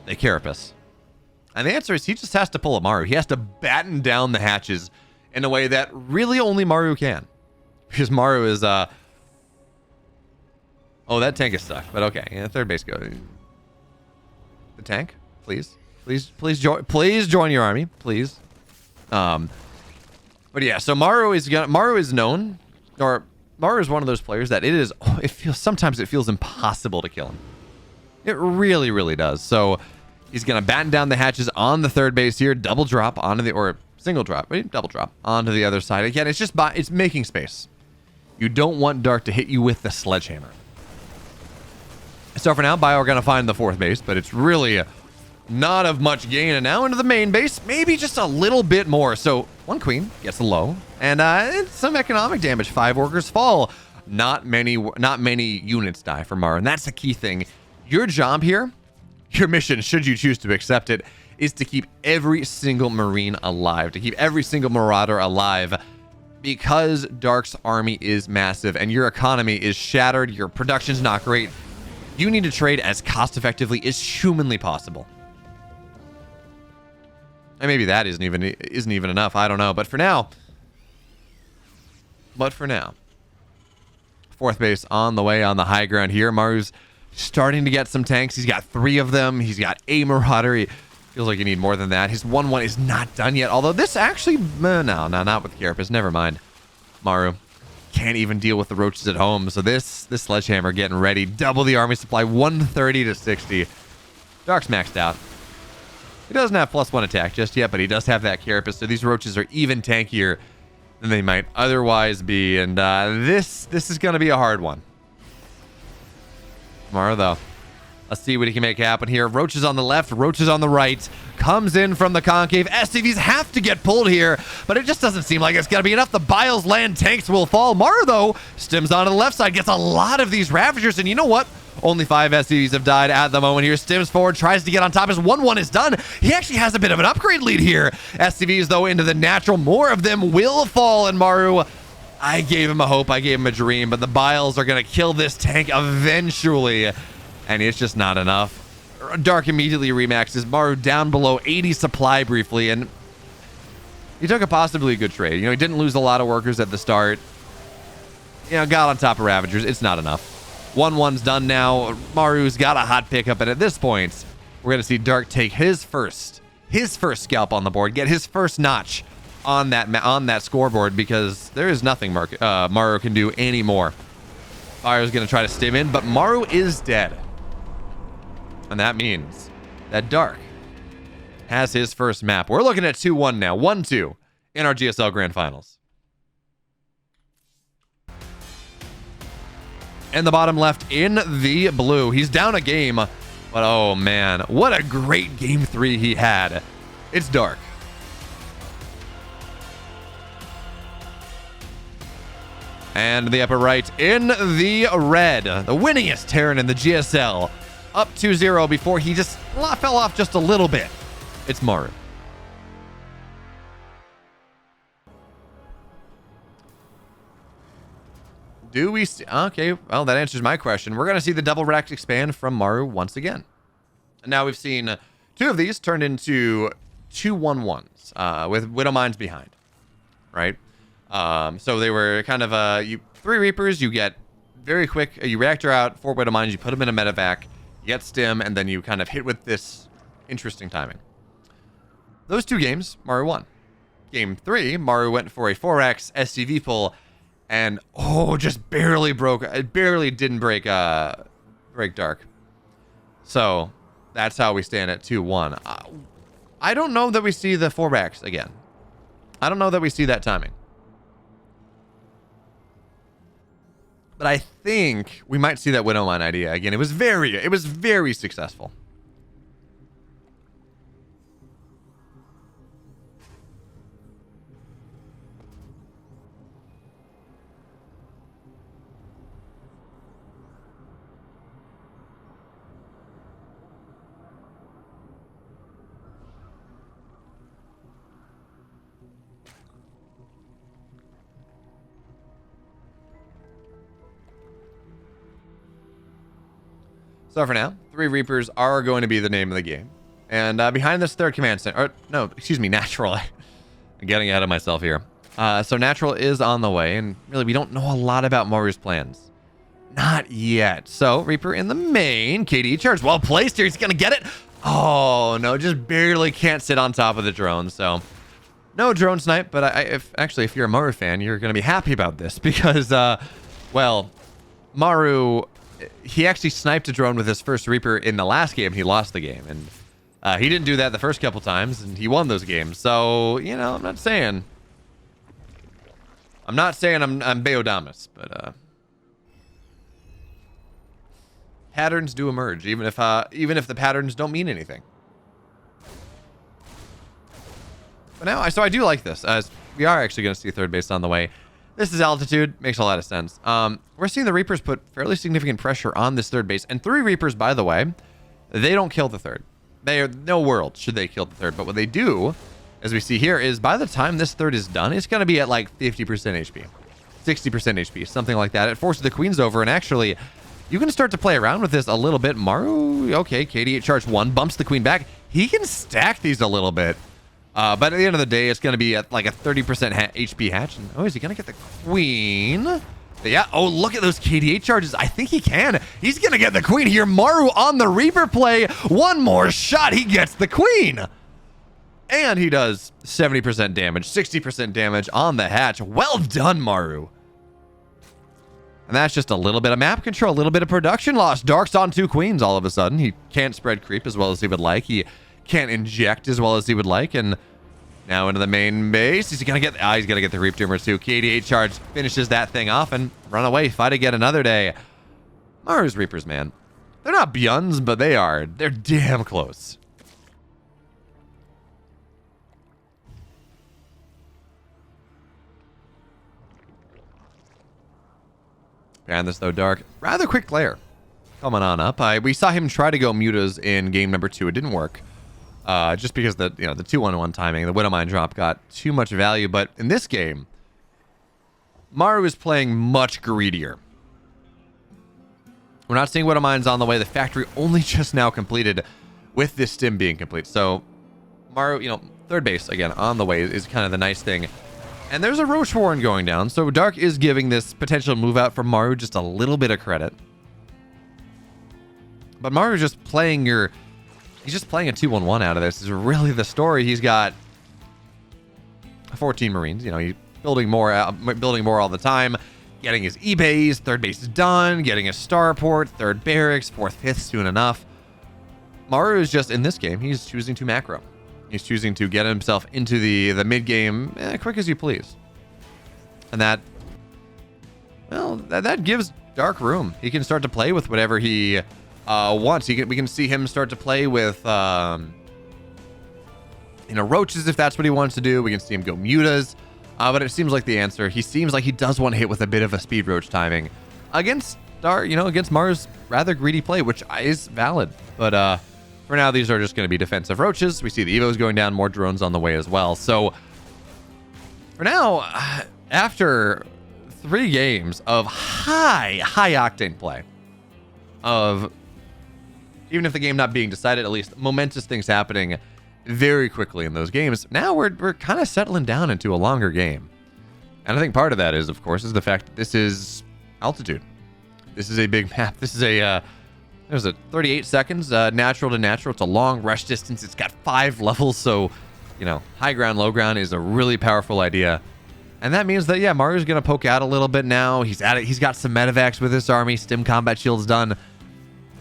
A: the Carapace. And the answer is he just has to pull a Maru. He has to batten down the hatches in a way that really only Maru can. Because Maru is, oh, that tank is stuck, but okay. Yeah, third base go. The tank, please. Please join your army, please. But yeah, so Maru is known, or Maru is one of those players that sometimes it feels impossible to kill him. It really, really does. So he's going to batten down the hatches on the third base here, double drop onto or single drop, double drop onto the other side. Again, it's making space. You don't want Dark to hit you with the sledgehammer. So for now, Bio are going to find the fourth base, but it's really not of much gain. And now into the main base, maybe just a little bit more. So one queen gets low, and it's some economic damage. 5 workers fall. Not many units die from Maru, and that's the key thing. Your job here, your mission, should you choose to accept it, is to keep every single Marine alive, to keep every single Marauder alive, because Dark's army is massive and your economy is shattered. Your production's not great. You need to trade as cost effectively as humanly possible. And maybe that isn't even enough. I don't know. But for now, fourth base on the way on the high ground here. Maru's starting to get some tanks. He's got 3 of them. He's got a Marauder. He feels like you need more than that. His 1-1 is not done yet. Although this actually, no, not with Carapace. Never mind. Maru can't even deal with the roaches at home. So this sledgehammer getting ready. Double the army supply, 130 to 60. Dark's maxed out. He doesn't have +1 attack just yet, but he does have that Carapace. So these roaches are even tankier than they might otherwise be. And this is going to be a hard one. Maru, though. Let's see what he can make happen here. Roaches on the left, roaches on the right. Comes in from the concave. SCVs have to get pulled here, but it just doesn't seem like it's going to be enough. The Biles land tanks will fall. Maru, though, stims onto the left side, gets a lot of these Ravagers, and you know what? Only 5 SCVs have died at the moment here. Stims forward, tries to get on top. His 1-1 is done. He actually has a bit of an upgrade lead here. SCVs, though, into the natural. More of them will fall, and Maru, I gave him a hope. I gave him a dream, but the Biles are going to kill this tank eventually. And it's just not enough. Dark immediately remaxes. Maru down below 80 supply briefly, and he took a possibly good trade. You know, he didn't lose a lot of workers at the start. You know, got on top of Ravagers. It's not enough. 1-1's done now. Maru's got a hot pickup, and at this point, we're going to see Dark take his first scalp on the board, get his first notch on that scoreboard, because there is nothing Maru can do anymore. Fire's going to try to stim in, but Maru is dead. And that means that Dark has his first map. We're looking at 2-1 now. 1-2 in our GSL Grand Finals. And the bottom left in the blue. He's down a game. But oh man, what a great game 3 he had. It's Dark. And the upper right in the red. The winningest Terran in the GSL. Up 2-0 before he just fell off just a little bit. It's Maru. Do we see? Okay, well, that answers my question. We're going to see the double racks expand from Maru once again. And now we've seen 2 of these turned into 2 1-1s with Widow Mines behind, right? So they were kind of 3 Reapers, you get very quick, you reactor out, 4 Widow Mines, you put them in a medevac, you get stim, and then you kind of hit with this interesting timing. Those 2 games, Maru won. Game 3, Maru went for a 4x SCV pull, and just barely didn't break Dark. So that's how we stand at 2-1. I don't know that we see the 4x again. I don't know that we see that timing. But I think we might see that Widow Mine idea again. It was very successful. So for now, 3 Reapers are going to be the name of the game. And behind this third command center, or no, excuse me, natural. I'm getting ahead of myself here. So natural is on the way, and really we don't know a lot about Maru's plans. Not yet. So Reaper in the main, KDE charge, well placed here. He's gonna get it. Oh no, just barely can't sit on top of the drone. So no drone snipe, but if you're a Maru fan, you're gonna be happy about this because, well, Maru, he actually sniped a drone with his first Reaper in the last game. He lost the game, and he didn't do that the first couple times, and he won those games. So, you know, I'm not saying I'm Beodamus, but patterns do emerge, even if the patterns don't mean anything. But now, so I do like this, as we are actually going to see third base on the way. This is altitude, makes a lot of sense. We're seeing the Reapers put fairly significant pressure on this third base, and 3 Reapers, by the way, they don't kill the third. They are no world should they kill the third, but what they do, as we see here, is by the time this third is done, it's going to be at like 50% HP, 60% HP, something like that. It forces the queens over, and actually, you can start to play around with this a little bit. Maru, okay, KD8 charge 1, bumps the queen back. He can stack these a little bit, but at the end of the day, it's going to be at like a 30% HP hatch. And, oh, is he going to get the queen? Yeah. Oh, look at those KD8 charges. I think he can. He's going to get the queen here. Maru on the Reaper play. One more shot. He gets the queen. And he does 70% damage, 60% damage on the hatch. Well done, Maru. And that's just a little bit of map control, a little bit of production loss. Dark's on 2 queens all of a sudden. He can't spread creep as well as he would like. He can't inject as well as he would like. And now into the main base. He's going to get... he's going to get the Reap Tumor too. KD8 charge finishes that thing off and run away. Fight again another day. Maru's Reapers, man. They're not Beyonds, but they are. They're damn close. And this, though, Dark. Rather quick player. Coming on up. We saw him try to go mutas in game number 2. It didn't work. Just because the 2-1-1 timing, the Widowmine drop got too much value. But in this game, Maru is playing much greedier. We're not seeing Widowmines on the way. The factory only just now completed with this stim being complete. So Maru, third base again on the way is kind of the nice thing. And there's a Roach Warren going down. So Dark is giving this potential move out from Maru just a little bit of credit. But Maru's just playing he's just playing a 2-1-1 out of this. Is really the story. He's got 14 Marines. He's building more all the time. Getting his E-base, third base is done. Getting a starport, third barracks, fourth, fifth soon enough. Maru is just, in this game, he's choosing to macro. He's choosing to get himself into the mid-game quick as you please. And that gives Dark room. He can start to play with whatever he wants. We can see him start to play with roaches if that's what he wants to do. We can see him go mutas. But it seems like the answer. He seems like he does want to hit with a bit of a speed roach timing against against Maru's rather greedy play, which is valid. But for now, these are just going to be defensive roaches. We see the Evos going down, more drones on the way as well. So for now, after 3 games of high octane play, of even if the game not being decided, at least momentous things happening very quickly in those games, now we're kind of settling down into a longer game. And I think part of that is, of course, is the fact that this is altitude. This is a big map. This is there's a 38 seconds, natural to natural. It's a long rush distance. It's got 5 levels, so, high ground, low ground is a really powerful idea. And that means that, yeah, Maru's going to poke out a little bit now. He's at it. He's got some medevacs with this army. Stim combat shield's done.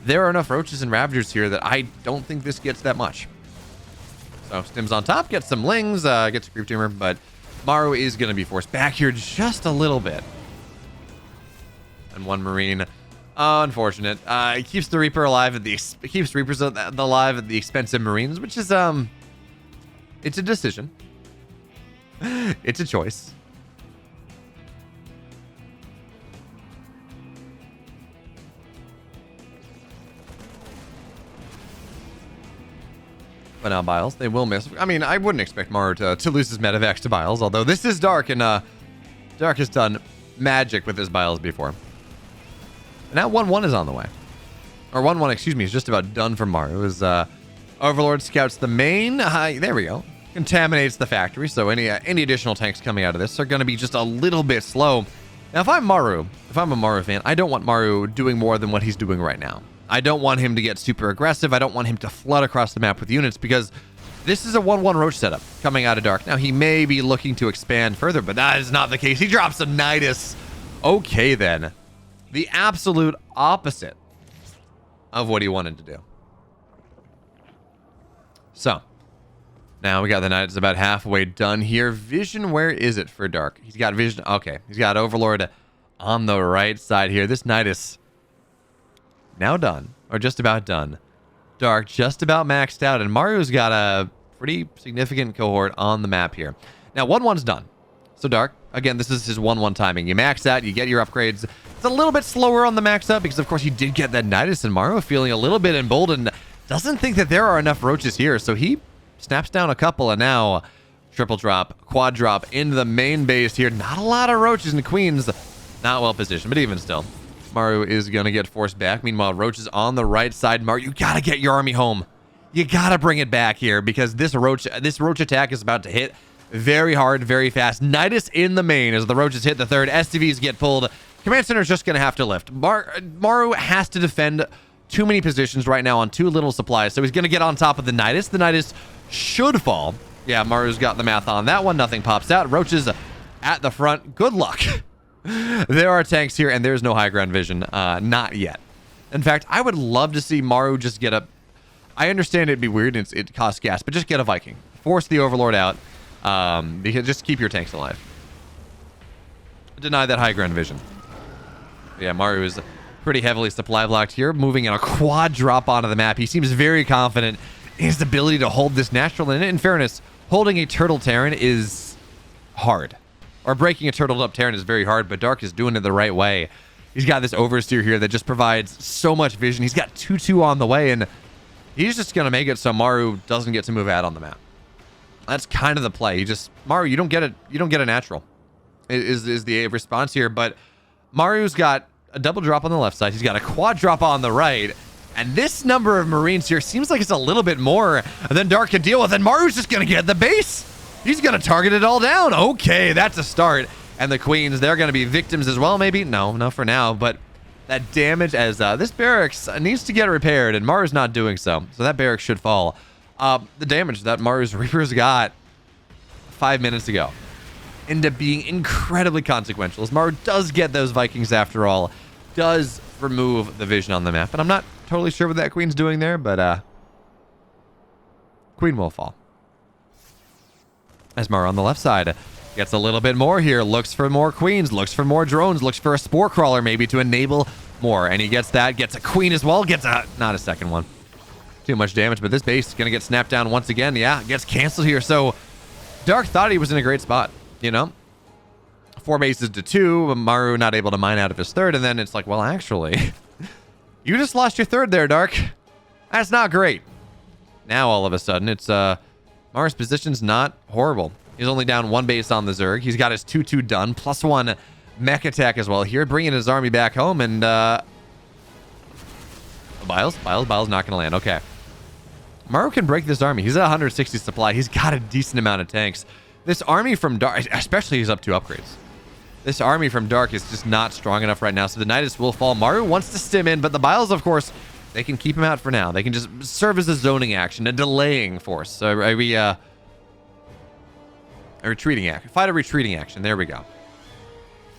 A: There are enough roaches and ravagers here that I don't think this gets that much. So Stim's on top, gets some lings, gets a creep tumor, but Maru is going to be forced back here just a little bit. And 1 Marine, unfortunate. It keeps the Reaper alive keeps Reapers alive at the expense of Marines, which is it's a decision. It's a choice. But now Biles, they will miss. I mean, I wouldn't expect Maru to lose his medevacs to Biles, although this is Dark, and Dark has done magic with his Biles before. And now 1-1 is on the way. Or 1-1, excuse me, is just about done for Maru. As Overlord scouts the main. There we go. Contaminates the factory, so any additional tanks coming out of this are going to be just a little bit slow. Now, if I'm a Maru fan, I don't want Maru doing more than what he's doing right now. I don't want him to get super aggressive. I don't want him to flood across the map with units because this is a 1-1 roach setup coming out of Dark. Now, he may be looking to expand further, but that is not the case. He drops a Nidus. Okay, then. The absolute opposite of what he wanted to do. So, now we got the Nidus about halfway done here. Vision, where is it for Dark? He's got Vision. Okay, he's got Overlord on the right side here. This Nidus now done, or just about done. Dark just about maxed out, and Maru's got a pretty significant cohort on the map here. Now, 1-1's done. So Dark, again, this is his 1-1 timing. You max out, you get your upgrades. It's a little bit slower on the max up because, of course, he did get that Nidus, and Maru feeling a little bit emboldened. Doesn't think that there are enough roaches here, so he snaps down a couple, and now triple drop, quad drop into the main base here. Not a lot of roaches and queens. Not well positioned, but even still, Maru is going to get forced back. Meanwhile, roaches on the right side. Maru, you got to get your army home. You got to bring it back here because this roach attack is about to hit very hard, very fast. Nidus in the main as the roaches hit the third. STVs get pulled. Command Center's just going to have to lift. Maru has to defend too many positions right now on too little supplies, so he's going to get on top of the Nidus. The Nidus should fall. Yeah, Maru's got the math on that one. Nothing pops out. Roaches at the front. Good luck. There are tanks here, and there's no high ground vision. Not yet. In fact, I would love to see Maru just get a... I understand it'd be weird and it costs gas, but just get a Viking. Force the Overlord out. Because just keep your tanks alive. Deny that high ground vision. Yeah, Maru is pretty heavily supply blocked here. Moving in a quad drop onto the map. He seems very confident his ability to hold this natural. And in fairness, holding a turtle Terran is hard. Or breaking a turtled up Terran is very hard, but Dark is doing it the right way. He's got this oversteer here that just provides so much vision. He's got 2-2 on the way, and he's just going to make it so Maru doesn't get to move out on the map. That's kind of the play. Maru, you don't get it. You don't get a natural is the response here, but Maru's got a double drop on the left side. He's got a quad drop on the right. And this number of Marines here seems like it's a little bit more than Dark can deal with. And Maru's just going to get the base. He's going to target it all down. Okay, that's a start. And the Queens, they're going to be victims as well, maybe? No, for now. But that damage as this barracks needs to get repaired. And Maru's not doing so. So that barracks should fall. The damage that Maru's Reapers got 5 minutes ago ended up being incredibly consequential. As Maru does get those Vikings after all. Does remove the vision on the map. And I'm not totally sure what that Queen's doing there, but Queen will fall. As Maru on the left side gets a little bit more here, looks for more Queens, looks for more drones, looks for a Spore Crawler maybe to enable more, and he gets that, gets a Queen as well, gets a, not a second one. Too much damage, but this base is going to get snapped down once again. Yeah, gets canceled here, so Dark thought he was in a great spot, you know? 4 bases to 2, Maru not able to mine out of his third, and then it's like, well, actually, you just lost your third there, Dark. That's not great. Now, all of a sudden, it's, Maru's position's not horrible. He's only down 1 base on the Zerg. He's got his 2-2 done, plus 1 mech attack as well here, bringing his army back home, and, Biles not going to land. Okay. Maru can break this army. He's at 160 supply. He's got a decent amount of tanks. This army from Dark, especially he's up 2 upgrades. This army from Dark is just not strong enough right now, so the Nidus will fall. Maru wants to stim in, but the Biles, of course, they can keep him out for now. They can just serve as a zoning action, a delaying force. So a retreating action. Fight a retreating action. There we go.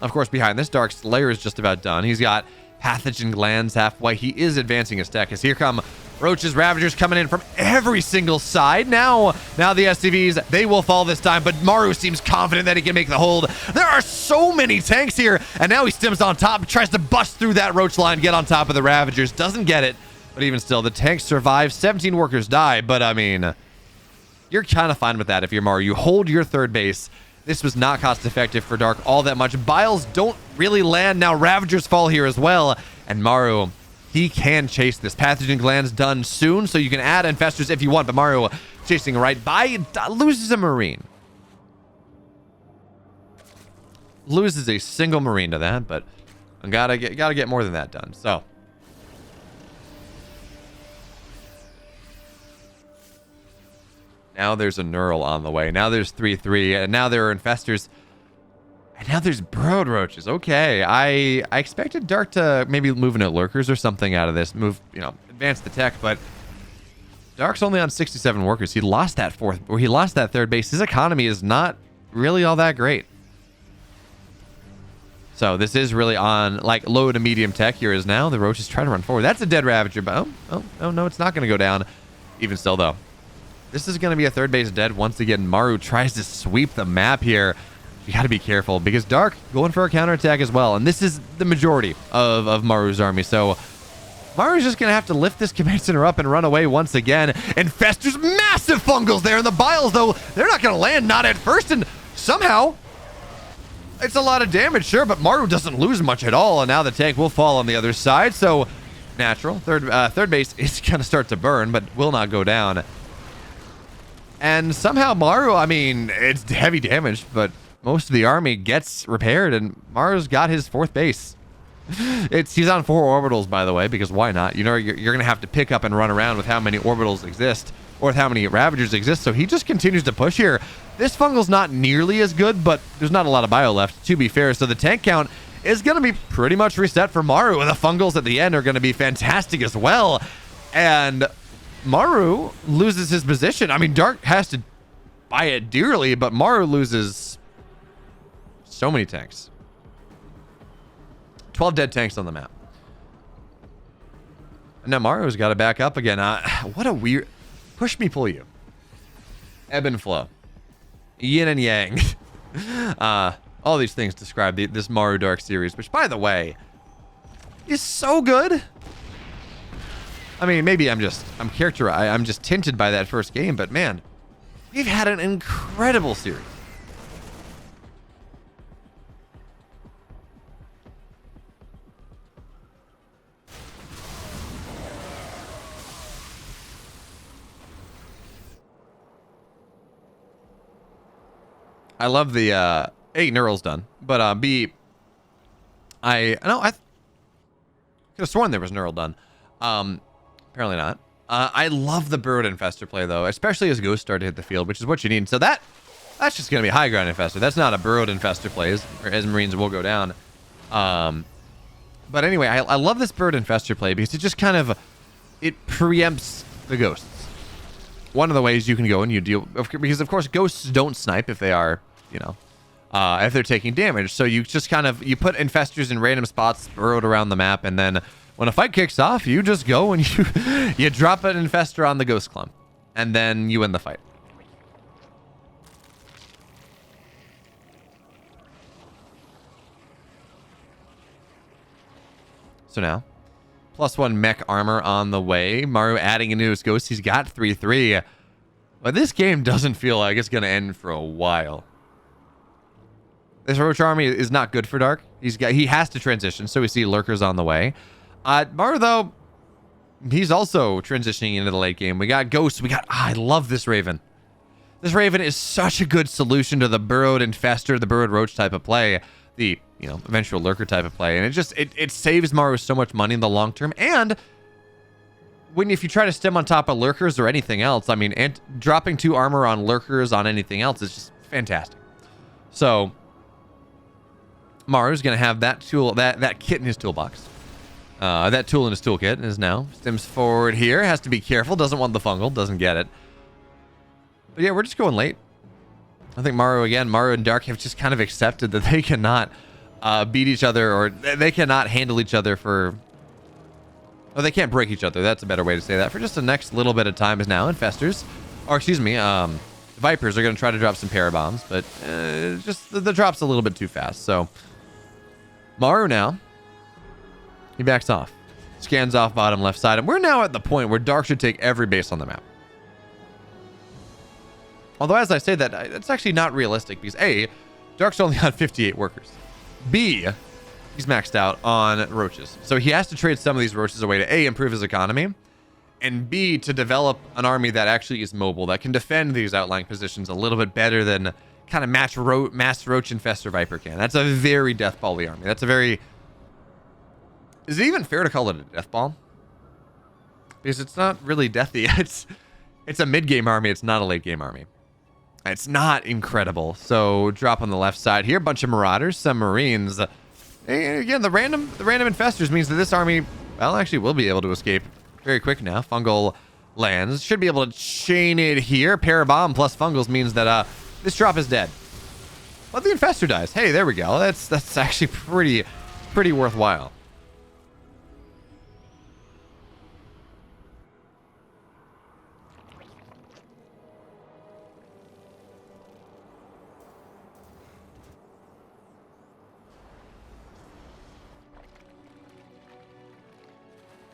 A: Of course, behind this, Dark's lair is just about done. He's got pathogen glands halfway. He is advancing his tech as here come Roaches, Ravagers coming in from every single side. Now the SCVs, they will fall this time, but Maru seems confident that he can make the hold. There are so many tanks here, and now he stims on top, tries to bust through that Roach line, get on top of the Ravagers. Doesn't get it, but even still, the tanks survive. 17 workers die, but I mean, you're kind of fine with that if you're Maru. You hold your third base. This was not cost effective for Dark all that much. Biles don't really land. Now Ravagers fall here as well, and Maru, he can chase this. Pathogen glands done soon, so you can add infestors if you want, but Maru chasing right by, loses a Marine. Loses a single Marine to that, but gotta get more than that done. So Now there's a Neural on the way. Now there's 3-3. And now there are Infestors. And now there's Burrowed Roaches. Okay. I expected Dark to maybe move into Lurkers or something out of this. Move, advance the tech. But Dark's only on 67 workers. He lost that third base. His economy is not really all that great. So this is really on like low to medium tech. Here is now the Roaches try to run forward. That's a dead Ravager, but oh no, it's not going to go down. Even still though, this is going to be a third base dead once again. Maru tries to sweep the map here. You got to be careful because Dark going for a counterattack as well, and this is the majority of Maru's army. So Maru's just going to have to lift this command center up and run away once again. Infestors, massive fungals there in the biles though. They're not going to land, not at first, and somehow. It's a lot of damage, sure, but Maru doesn't lose much at all, and now the tank will fall on the other side, so natural. Third base is going to start to burn, but will not go down. And somehow Maru, I mean, it's heavy damage, but most of the army gets repaired, and Maru's got his fourth base. He's on 4 orbitals, by the way, because why not? You're going to have to pick up and run around with how many orbitals exist, or with how many Ravagers exist, so he just continues to push here. This fungal's not nearly as good, but there's not a lot of bio left, to be fair, so the tank count is going to be pretty much reset for Maru, and the fungals at the end are going to be fantastic as well. And Maru loses his position. I mean, Dark has to buy it dearly, but Maru loses so many tanks. 12 dead tanks on the map. And now Maru's got to back up again. What a weird... Push me, pull you. Ebb and flow. Yin and yang. All these things describe this Maru Dark series, which, by the way, is so good. I mean, maybe I'm just tinted by that first game, but man, we've had an incredible series. I love the A, Neural's done, but B, I could have sworn there was Neural done. Apparently not. I love the Burrowed Infestor play though, especially as Ghosts start to hit the field, which is what you need. So that's just gonna be high ground Infestor. That's not a Burrowed Infestor play, as Marines will go down. But anyway, I love this Burrowed Infestor play because it just kind of preempts the Ghosts. One of the ways you can go and you deal, because of course Ghosts don't snipe if they are, if they're taking damage. So you just you put Infestors in random spots burrowed around the map, and then when a fight kicks off, you just go and you drop an Infestor on the Ghost Clump, and then you win the fight. So now, +1 mech armor on the way. Maru adding into his Ghost. He's got 3-3. But this game doesn't feel like it's going to end for a while. This Roach army is not good for Dark. He has to transition, so we see Lurkers on the way. Maru, though, he's also transitioning into the late game. We got Ghosts. I love this Raven. This Raven is such a good solution to the Burrowed Infestor, the Burrowed Roach type of play. The eventual Lurker type of play, and it saves Maru so much money in the long term. And if you try to stem on top of Lurkers or anything else, I mean, dropping 2 armor on Lurkers on anything else is just fantastic. So Maru's gonna have that tool, that kit in his toolbox, that tool in his toolkit is now stems forward here. Has to be careful. Doesn't want the fungal. Doesn't get it. But yeah, we're just going late. I think Maru and Dark have just kind of accepted that they cannot beat each other, or they cannot handle each other they can't break each other. That's a better way to say that. For just the next little bit of time is now. Infestors, or excuse me, Vipers are going to try to drop some parabombs, but just the drop's a little bit too fast. So Maru now, he backs off, scans off bottom left side, and we're now at the point where Dark should take every base on the map. Although, as I say that, it's actually not realistic because A, Dark's only on 58 workers. B, he's maxed out on Roaches. So he has to trade some of these Roaches away to A, improve his economy, and B, to develop an army that actually is mobile, that can defend these outlying positions a little bit better than kind of mass Roach Infestor Viper can. That's a very deathball-y army. That's a very... Is it even fair to call it a deathball? Because it's not really deathy. It's a mid-game army. It's not a late-game army. It's not incredible. So drop on the left side here. Bunch of Marauders, some Marines. And again, the random infestors means that this army, well, actually will be able to escape very quick now. Fungal lands. Should be able to chain it here. Parabomb plus fungals means that this drop is dead. But the infestor dies. Hey, there we go. That's actually pretty worthwhile.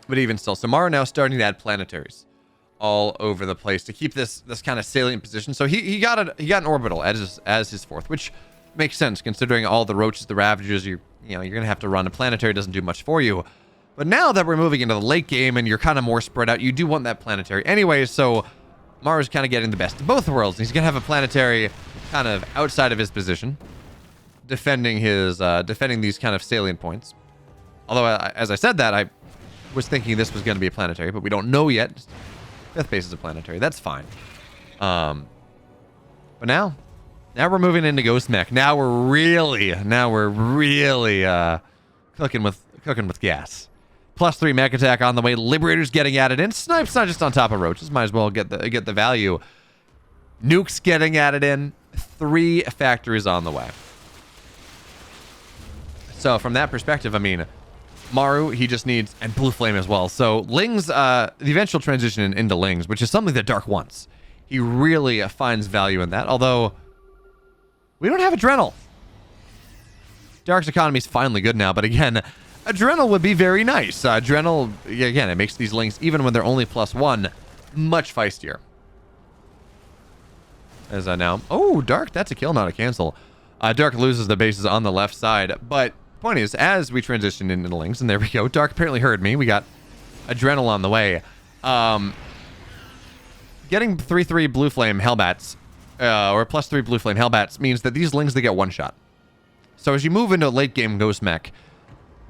A: But even still, so Maru now starting to add planetaries all over the place to keep this kind of salient position. So he got an orbital as his fourth, which makes sense considering all the roaches, the ravagers. You're gonna have to run a planetary. Doesn't do much for you. But now that we're moving into the late game and you're kind of more spread out, you do want that planetary anyway. So Maru's kind of getting the best of both worlds. He's gonna have a planetary kind of outside of his position, defending these kind of salient points. Although, as I said that, I was thinking this was going to be a planetary, but we don't know yet. Fifth base is a planetary. That's fine. But now we're moving into Ghost Mech. Now we're really cooking with gas. +3 mech attack on the way. Liberators getting added in. Snipes not just on top of roaches. Might as well get the value. Nukes getting added in. 3 factories on the way. So from that perspective, I mean, Maru, he just needs, and Blue Flame as well. So Lings, the eventual transition into Lings, which is something that Dark wants. He really finds value in that, although we don't have Adrenal. Dark's economy is finally good now, but again, Adrenal would be very nice. Adrenal, again, it makes these Lings, even when they're only +1, much feistier. As now, oh, Dark, that's a kill, not a cancel. Dark loses the bases on the left side, but point is, as we transition into the Lings, and there we go, Dark apparently heard me. We got Adrenal on the way. Getting 3/3 Blue Flame Hellbats, or +3 Blue Flame Hellbats, means that these Lings, they get one shot. So as you move into late game Ghost Mech,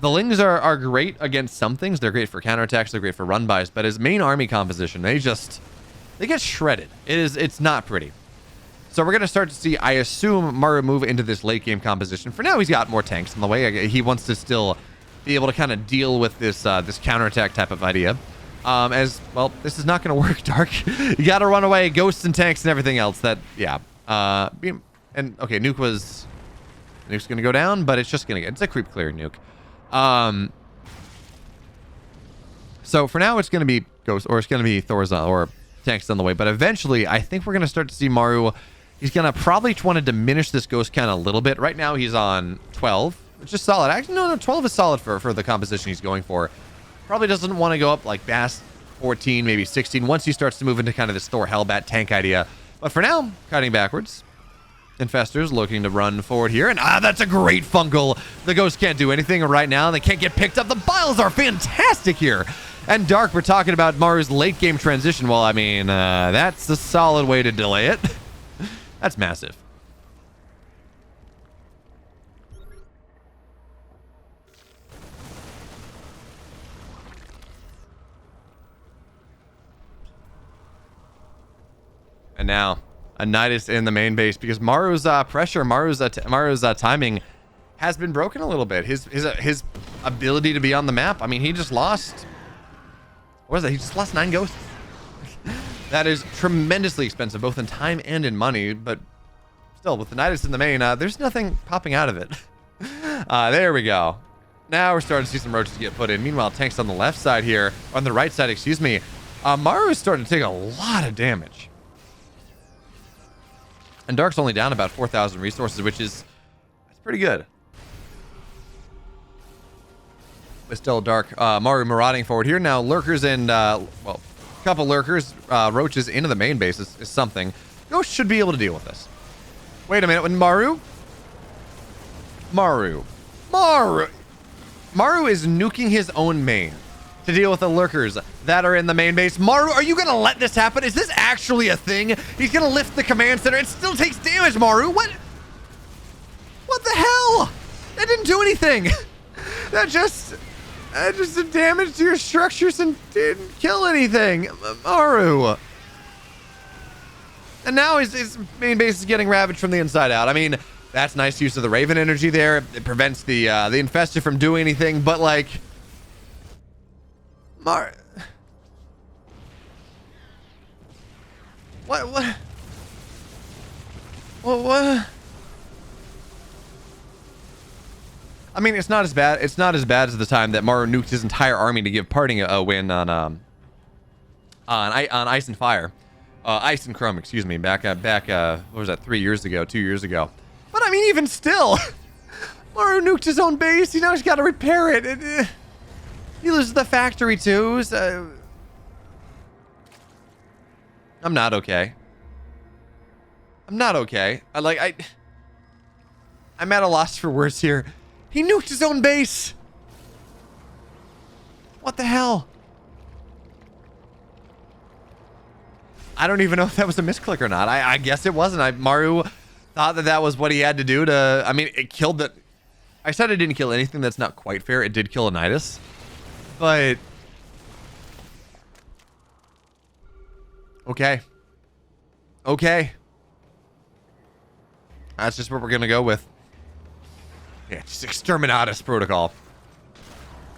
A: the Lings are great against some things. They're great for counterattacks, they're great for run-bys, but as main army composition, they get shredded. It's not pretty. So we're going to start to see, I assume, Maru move into this late game composition. For now, he's got more tanks on the way. He wants to still be able to kind of deal with this counterattack type of idea. As, well, this is not going to work, Dark. You got to run away, ghosts and tanks and everything else. And, okay, Nuke's going to go down, but it's just going to get, it's a creep clear Nuke. So for now, it's going to be Ghost, or it's going to be Thor's, or tanks on the way. But eventually, I think we're going to start to see Maru. He's going to probably want to diminish this ghost count a little bit. Right now, he's on 12, which is solid. Actually, no, 12 is solid for the composition he's going for. Probably doesn't want to go up like Bass 14, maybe 16, once he starts to move into kind of this Thor Hellbat tank idea. But for now, cutting backwards. Infestors looking to run forward here. And that's a great fungal. The ghost can't do anything right now. They can't get picked up. The biles are fantastic here. And Dark, we're talking about Maru's late game transition. Well, I mean, that's a solid way to delay it. That's massive. And now, a Nidus in the main base because Maru's pressure, Maru's timing has been broken a little bit. His ability to be on the map. I mean, he just lost. What was that? He just lost 9 ghosts. That is tremendously expensive, both in time and in money. But still, with the Nidus in the main, there's nothing popping out of it. There we go. Now we're starting to see some roaches get put in. Meanwhile, tanks on the left side here, on the right side, excuse me. Maru is starting to take a lot of damage. And Dark's only down about 4,000 resources, which is that's pretty good. But still, Dark. Maru marauding forward here. Now, lurkers and, well, a couple lurkers, roaches into the main base is something. Ghost should be able to deal with this. Wait a minute. When Maru is nuking his own main to deal with the lurkers that are in the main base. Maru, are you going to let this happen? Is this actually a thing? He's going to lift the command center. It still takes damage, Maru. What the hell? That didn't do anything. That just did damage to your structures and didn't kill anything. Maru. And now his main base is getting ravaged from the inside out. I mean, that's nice use of the Raven energy there. It prevents the infested from doing anything, but like... What? I mean, it's not as bad. It's not as bad as the time that Maru nuked his entire army to give Parting a win on Ice and Fire. Ice and Chrome, excuse me, back, what was that, 3 years ago, 2 years ago. But I mean, even still, Maru nuked his own base. You know, he's got to repair it. He loses the factory too. So I'm not okay. I'm not okay. I'm at a loss for words here. He nuked his own base. What the hell? I don't even know if that was a misclick or not. I guess it wasn't. Maru thought that was what he had to do to... I mean, it killed the... I said it didn't kill anything. That's not quite fair. It did kill a Nidus. But... Okay. Okay. That's just what we're going to go with. Yeah, just Exterminatus protocol.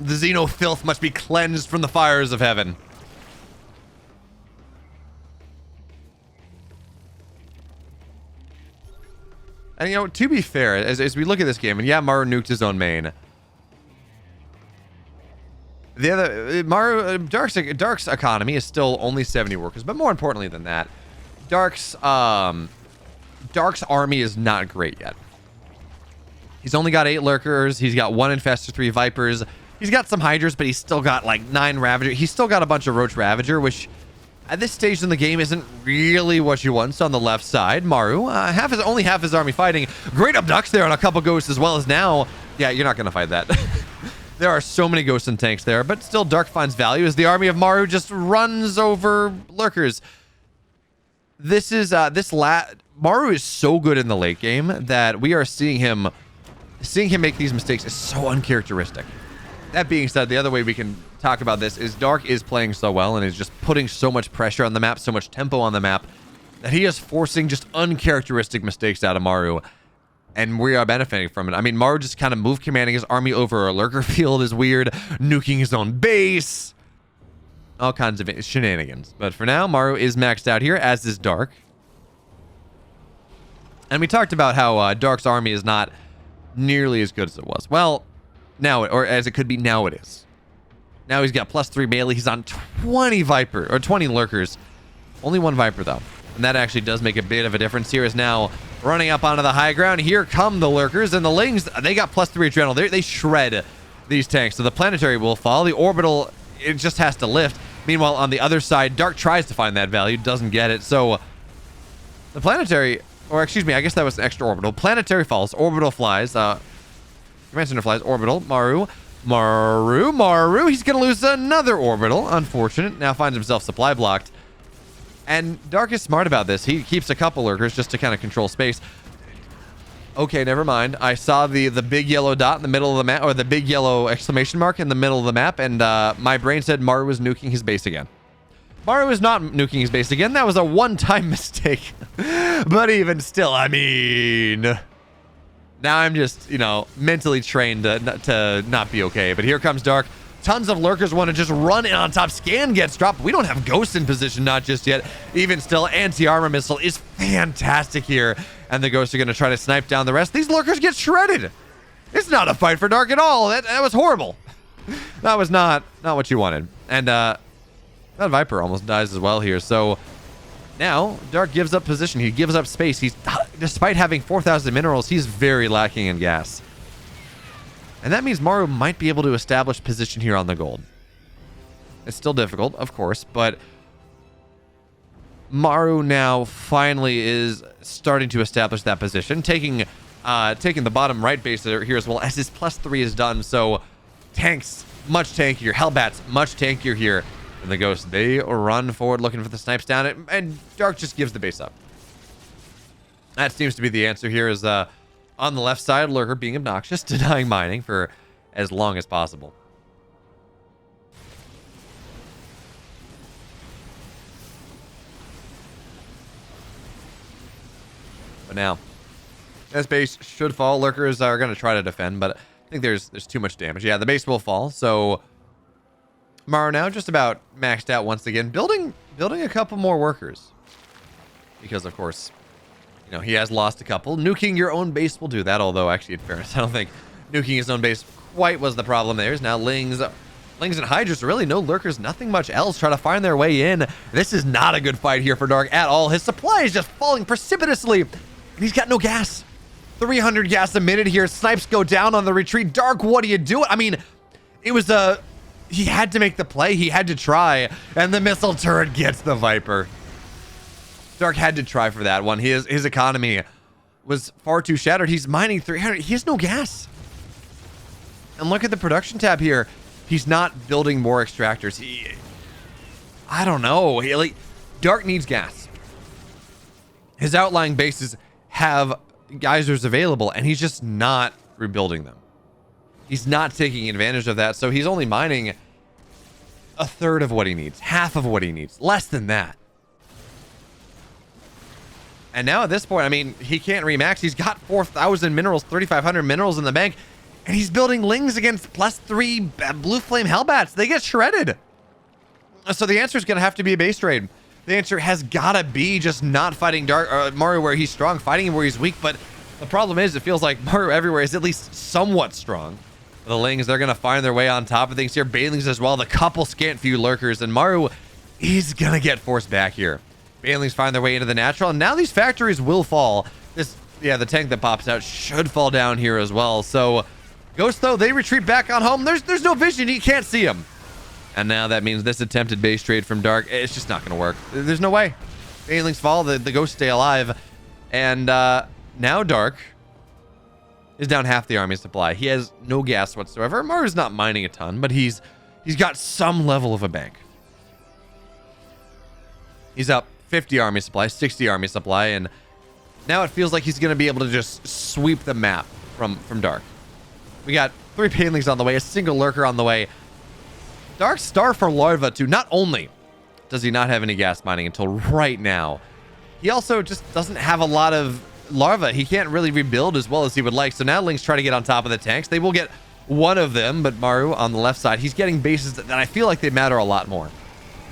A: The Xeno filth must be cleansed from the fires of heaven. And, you know, to be fair, as we look at this game, and yeah, Maru nuked his own main. The other, Dark's economy is still only 70 workers, but more importantly than that, Dark's army is not great yet. He's only got 8 lurkers. He's got 1 infestor, 3 vipers. He's got some hydras, but he's still got like 9 ravager. He's still got a bunch of roach ravager, which at this stage in the game isn't really what you want. So on the left side, Maru, only half his army fighting. Great abducts there on a couple ghosts as well as now. Yeah, you're not gonna fight that. There are so many ghosts and tanks there, but still Dark finds value as the army of Maru just runs over lurkers. This is Maru is so good in the late game that we are seeing him make these mistakes is so uncharacteristic. That being said, the other way we can talk about this is Dark is playing so well and is just putting so much pressure on the map, so much tempo on the map, that he is forcing just uncharacteristic mistakes out of Maru, and we are benefiting from it. I mean, Maru just kind of move commanding his army over a lurker field is weird, nuking his own base, all kinds of shenanigans. But for now, Maru is maxed out here, as is Dark. And we talked about how Dark's army is not nearly as good as it was. Well, now, or as it could be, now it is. Now he's got +3 melee. He's on 20 lurkers. Only 1 viper though. And that actually does make a bit of a difference here. Is now running up onto the high ground. Here come the lurkers, and the lings, they got +3 adrenal. They shred these tanks. So the planetary will fall. The orbital, it just has to lift. Meanwhile, on the other side, Dark tries to find that value, doesn't get it. So the planetary, or excuse me, I guess that was an extra orbital. Planetary falls, orbital flies. Command center flies, orbital. Maru. He's gonna lose another orbital. Unfortunate. Now finds himself supply blocked. And Dark is smart about this. He keeps a couple lurkers just to kind of control space. Okay, never mind. I saw the big yellow dot in the middle of the map, or the big yellow exclamation mark in the middle of the map, and my brain said Maru was nuking his base again. Maru is not nuking his base again. That was a one-time mistake. But even still, I mean... Now I'm just, you know, mentally trained to not be okay. But here comes Dark. Tons of lurkers want to just run in on top. Scan gets dropped. We don't have Ghost in position, not just yet. Even still, anti-armor missile is fantastic here. And the Ghosts are going to try to snipe down the rest. These lurkers get shredded. It's not a fight for Dark at all. That was horrible. That was not what you wanted. And that Viper almost dies as well here. So now Dark gives up position. He gives up space. Despite having 4,000 minerals, he's very lacking in gas. And that means Maru might be able to establish position here on the gold. It's still difficult, of course, but Maru now finally is starting to establish that position, taking the bottom right base here as well as his +3 is done. So tanks, much tankier. Hellbats, much tankier here. And the Ghosts, they run forward looking for the snipes down, and Dark just gives the base up. That seems to be the answer here is on the left side, Lurker being obnoxious, denying mining for as long as possible. But now, this base should fall. Lurkers are going to try to defend, but I think there's too much damage. Yeah, the base will fall. So Maru now just about maxed out once again, building a couple more workers. Because, of course, you know, he has lost a couple. Nuking your own base will do that, although, actually, in fairness, I don't think nuking his own base quite was the problem there. Now Lings and Hydras, really no lurkers, nothing much else, try to find their way in. This is not a good fight here for Dark at all. His supply is just falling precipitously, and he's got no gas. 300 gas a minute here. Snipes go down on the retreat. Dark, what do you do? I mean, it was he had to make the play. He had to try, and the missile turret gets the Viper. Dark had to try for that one. His economy was far too shattered. He's mining 300. He has no gas. And look at the production tab here. He's not building more extractors. I don't know. Dark needs gas. His outlying bases have geysers available, and he's just not rebuilding them. He's not taking advantage of that, so he's only mining a third of what he needs, half of what he needs, less than that. And now at this point, I mean, he can't remax. He's got 4,000 minerals, 3,500 minerals in the bank, and he's building Lings against +3 Blue Flame Hellbats. They get shredded. So the answer is going to have to be a base trade. The answer has got to be just not fighting Maru where he's strong, fighting him where he's weak. But the problem is, it feels like Maru everywhere is at least somewhat strong. The Lings, they're going to find their way on top of things here. Banelings as well, the couple scant few lurkers, and Maru is going to get forced back here. Banelings find their way into the natural, and now these factories will fall. The tank that pops out should fall down here as well. So Ghost, though, they retreat back on home. There's no vision. He can't see him. And now that means this attempted base trade from Dark, it's just not going to work. There's no way. Banelings fall, the Ghosts stay alive. And now Dark is down half the army supply. He has no gas whatsoever. Maru's not mining a ton, but he's got some level of a bank. He's up 50 army supply, 60 army supply, and now it feels like he's going to be able to just sweep the map from Dark. We got 3 Banelings on the way, a single lurker on the way. Dark's star for larva too. Not only does he not have any gas mining until right now, he also just doesn't have a lot of larva. He can't really rebuild as well as he would like. So now Lings try to get on top of the tanks. They will get one of them, but Maru on the left side, he's getting bases that I feel like they matter a lot more.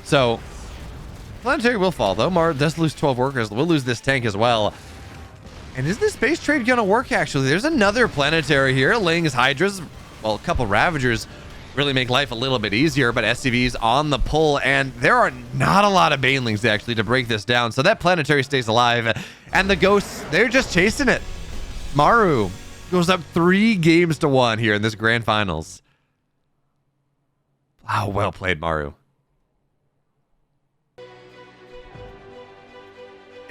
A: So Planetary will fall though. Maru does lose 12 workers. We'll lose this tank as well. And is this base trade gonna work actually? There's another Planetary here. Lings, Hydras, well, a couple Ravagers really make life a little bit easier, but SCV's on the pull, and there are not a lot of Banelings actually to break this down. So that Planetary stays alive, and the Ghosts, they're just chasing it. Maru goes up 3 games to 1 here in this grand finals. Wow, well played, Maru.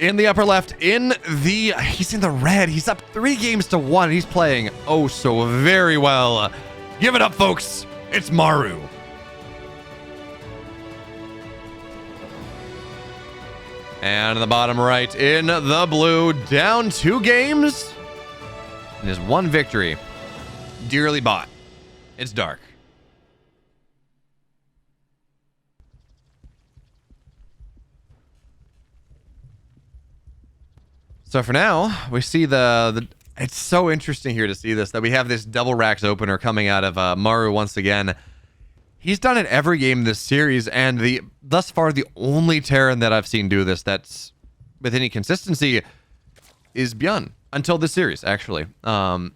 A: In the upper left, he's in the red. He's up 3 games to 1, and he's playing oh so very well. Give it up, folks. It's Maru. And in the bottom right, in the blue, down 2 games, and his 1 victory. Dearly bought. It's Dark. So for now, we see it's so interesting here to see this, that we have this double racks opener coming out of Maru once again. He's done it every game this series, and thus far the only Terran that I've seen do this that's with any consistency is Bjorn, until this series, actually. Clem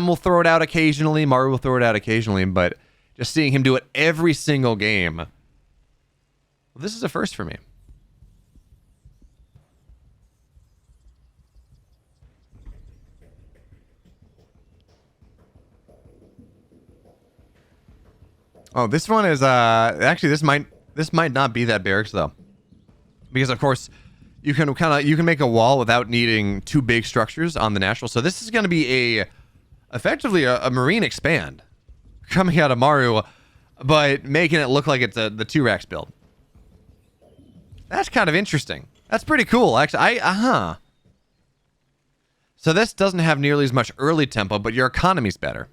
A: will throw it out occasionally, Maru will throw it out occasionally, but just seeing him do it every single game, well, this is a first for me. Oh, this one is actually this might not be that barracks though, because of course you can make a wall without needing 2 big structures on the national. So this is going to be effectively a marine expand coming out of Maru, but making it look like it's the 2 racks build. That's kind of interesting. That's pretty cool, actually. So this doesn't have nearly as much early tempo, but your economy's better.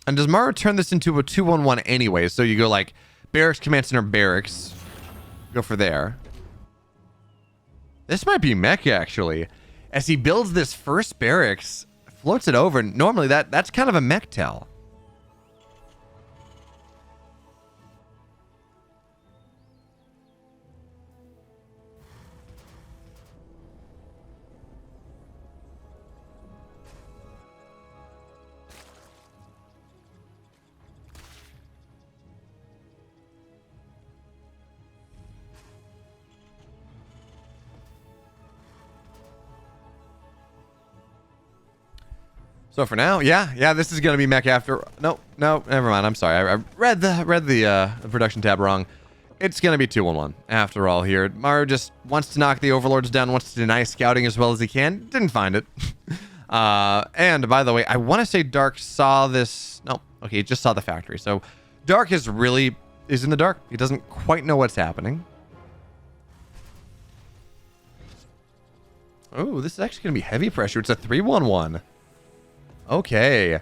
A: And does Maru turn this into a 2-1-1 anyway? So you go like barracks, command center, barracks. Go for there. This might be mech, actually. As he builds this first barracks, floats it over. Normally, that's kind of a mech tell. So for now, yeah, this is gonna be mech after. No, never mind. I'm sorry. I read the production tab wrong. It's gonna be 2-1-1 after all here. Maru just wants to knock the overlords down, wants to deny scouting as well as he can. Didn't find it. And by the way, I want to say Dark saw this. No, okay, he just saw the factory. So Dark is in the dark. He doesn't quite know what's happening. Oh, this is actually gonna be heavy pressure. It's a 3-1-1. Okay,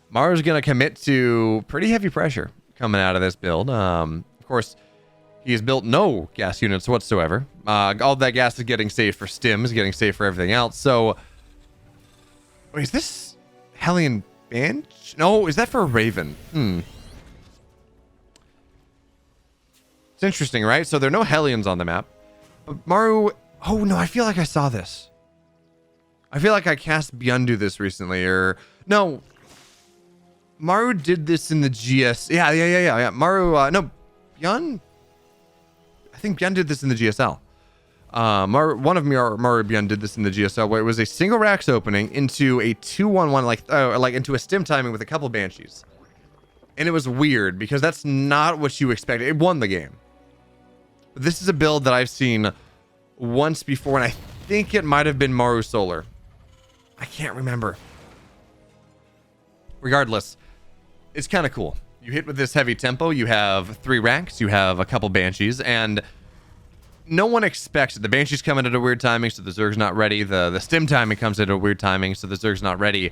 A: Maru's gonna commit to pretty heavy pressure coming out of this build. Of course, he's built no gas units whatsoever. All that gas is getting saved for stims, getting saved for everything else. So, wait, is this Hellion Bench? No, is that for a Raven? It's interesting, right? So there are no Hellions on the map, but Maru. Oh no, I feel like I saw this. I feel like I cast Byundu this recently, or no. Maru did this in the GS. Yeah. Maru, no, Byun. I think Byun did this in the GSL. One of Maru Byun did this in the GSL, where it was a single racks opening into a 2-1-1, like into a stim timing with a couple banshees, and it was weird because that's not what you expected. It won the game. But this is a build that I've seen once before, and I think it might have been Maru Solar. I can't remember. Regardless, it's kind of cool. You hit with this heavy tempo, you have 3 ranks, you have a couple banshees, and no one expects it. The banshees come in at a weird timing, so the Zerg's not ready. The stim timing comes at a weird timing, so the Zerg's not ready.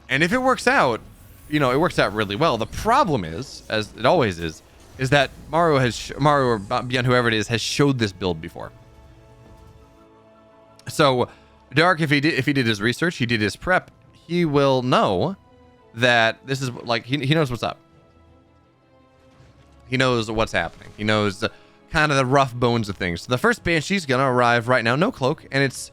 A: And if it works out, it works out really well. The problem is, as it always is that Maru or Byun, whoever it is, has showed this build before. So Dark, if he did his research, he did his prep, he will know that this is like he knows what's up. He knows what's happening. He knows kind of the rough bones of things. So the first Banshee's gonna arrive right now, no cloak, and it's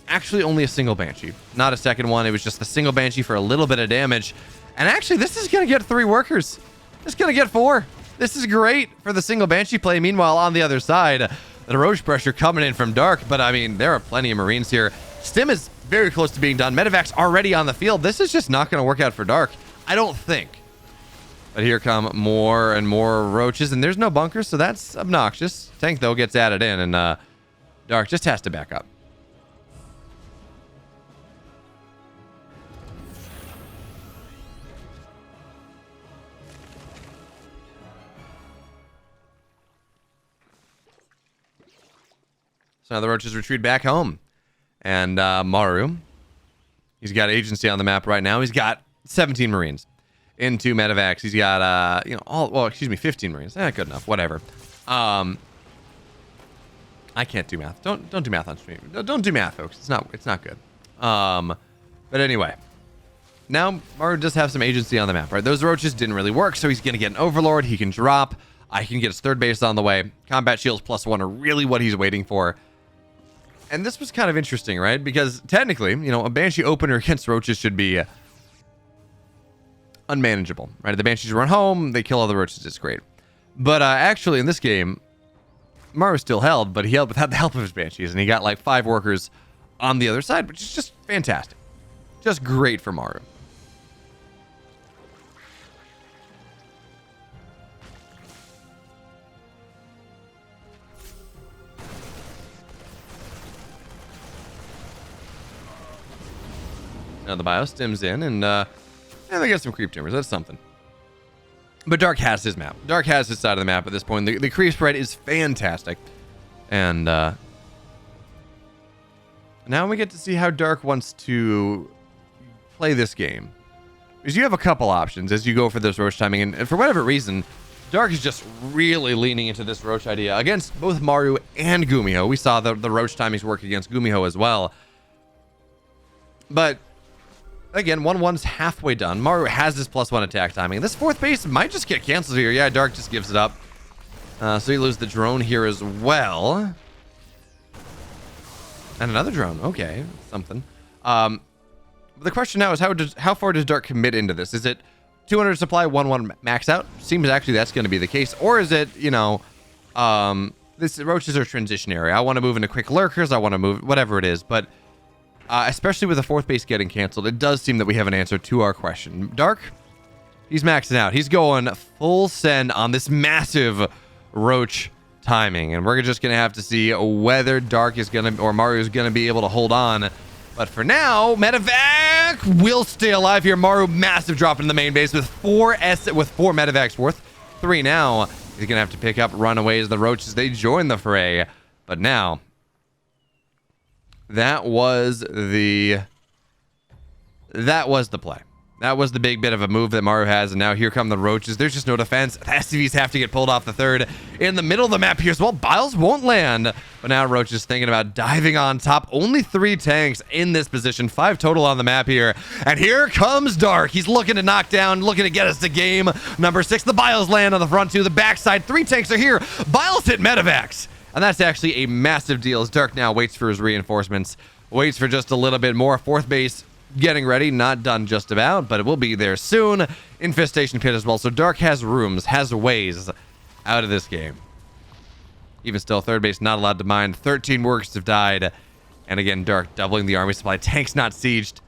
A: actually only a single Banshee, not a second one. It was just the single Banshee for a little bit of damage. And actually, this is gonna get 3 workers. It's gonna get 4. This is great for the single Banshee play. Meanwhile, on the other side, the Roche pressure coming in from Dark, but I mean, there are plenty of Marines here. Stim is very close to being done. Medevac's already on the field. This is just not going to work out for Dark, I don't think. But here come more and more roaches, and there's no bunkers, so that's obnoxious. Tank, though, gets added in, and Dark just has to back up. So now the roaches retreat back home. And Maru, he's got agency on the map right now. He's got 17 Marines in 2 medevacs. He's got 15 Marines. Good enough. Whatever. I can't do math. Don't do math on stream. Don't do math, folks. It's not good. But anyway, now Maru does have some agency on the map, right? Those roaches didn't really work, so he's gonna get an overlord. He can drop. I can get his 3rd base on the way. Combat shields +1 are really what he's waiting for. And this was kind of interesting, right? Because technically, a Banshee opener against roaches should be unmanageable, right? The Banshees run home, they kill all the roaches, it's great. But actually, in this game, Maru still held, but he held without the help of his Banshees, and he got like 5 workers on the other side, which is just fantastic. Just great for Maru. Now the bio stims in, and they get some creep timbers. That's something. But Dark has his map. Dark has his side of the map at this point. The creep spread is fantastic. And now we get to see how Dark wants to play this game. Because you have a couple options as you go for this roach timing. And for whatever reason, Dark is just really leaning into this Roach idea against both Maru and Gumiho. We saw the Roach timings work against Gumiho as well. But again, 1-1's halfway done. Maru has this +1 attack timing. This fourth base might just get canceled here. Yeah, Dark just gives it up. So you lose the drone here as well. And another drone. Okay, something. The question now is how far does Dark commit into this? Is it 200 supply, 1-1 max out? Seems actually that's going to be the case. Or is it, you know, this Roaches are transitionary. I want to move into quick lurkers. I want to move whatever it is. But especially with the fourth base getting canceled, it does seem that we have an answer to our question. Dark, he's maxing out. He's going full send on this massive Roach timing. And we're just going to have to see whether Dark is going to, or Maru is going to be able to hold on. But for now, medevac will stay alive here. Maru, massive drop in the main base with four medevacs worth. 3 now. He's going to have to pick up runaways. The Roaches, they join the fray. But now, that was the play. That was the big bit of a move that Maru has, and now here come the Roaches. There's just no defense. The SCVs have to get pulled off the third. In the middle of the map here as well, Biles won't land. But now Roaches thinking about diving on top. Only 3 tanks in this position. 5 total on the map here. And here comes Dark. He's looking to knock down, looking to get us to game number 6. The Biles land on the front 2. The backside, 3 tanks are here. Biles hit medevacs. And that's actually a massive deal as Dark now waits for his reinforcements. Waits for just a little bit more. Fourth base getting ready, not done just about, but it will be there soon. Infestation pit as well, so Dark has rooms, has ways out of this game. Even still, third base not allowed to mine. 13 workers have died, and again, Dark doubling the army supply. Tanks not sieged.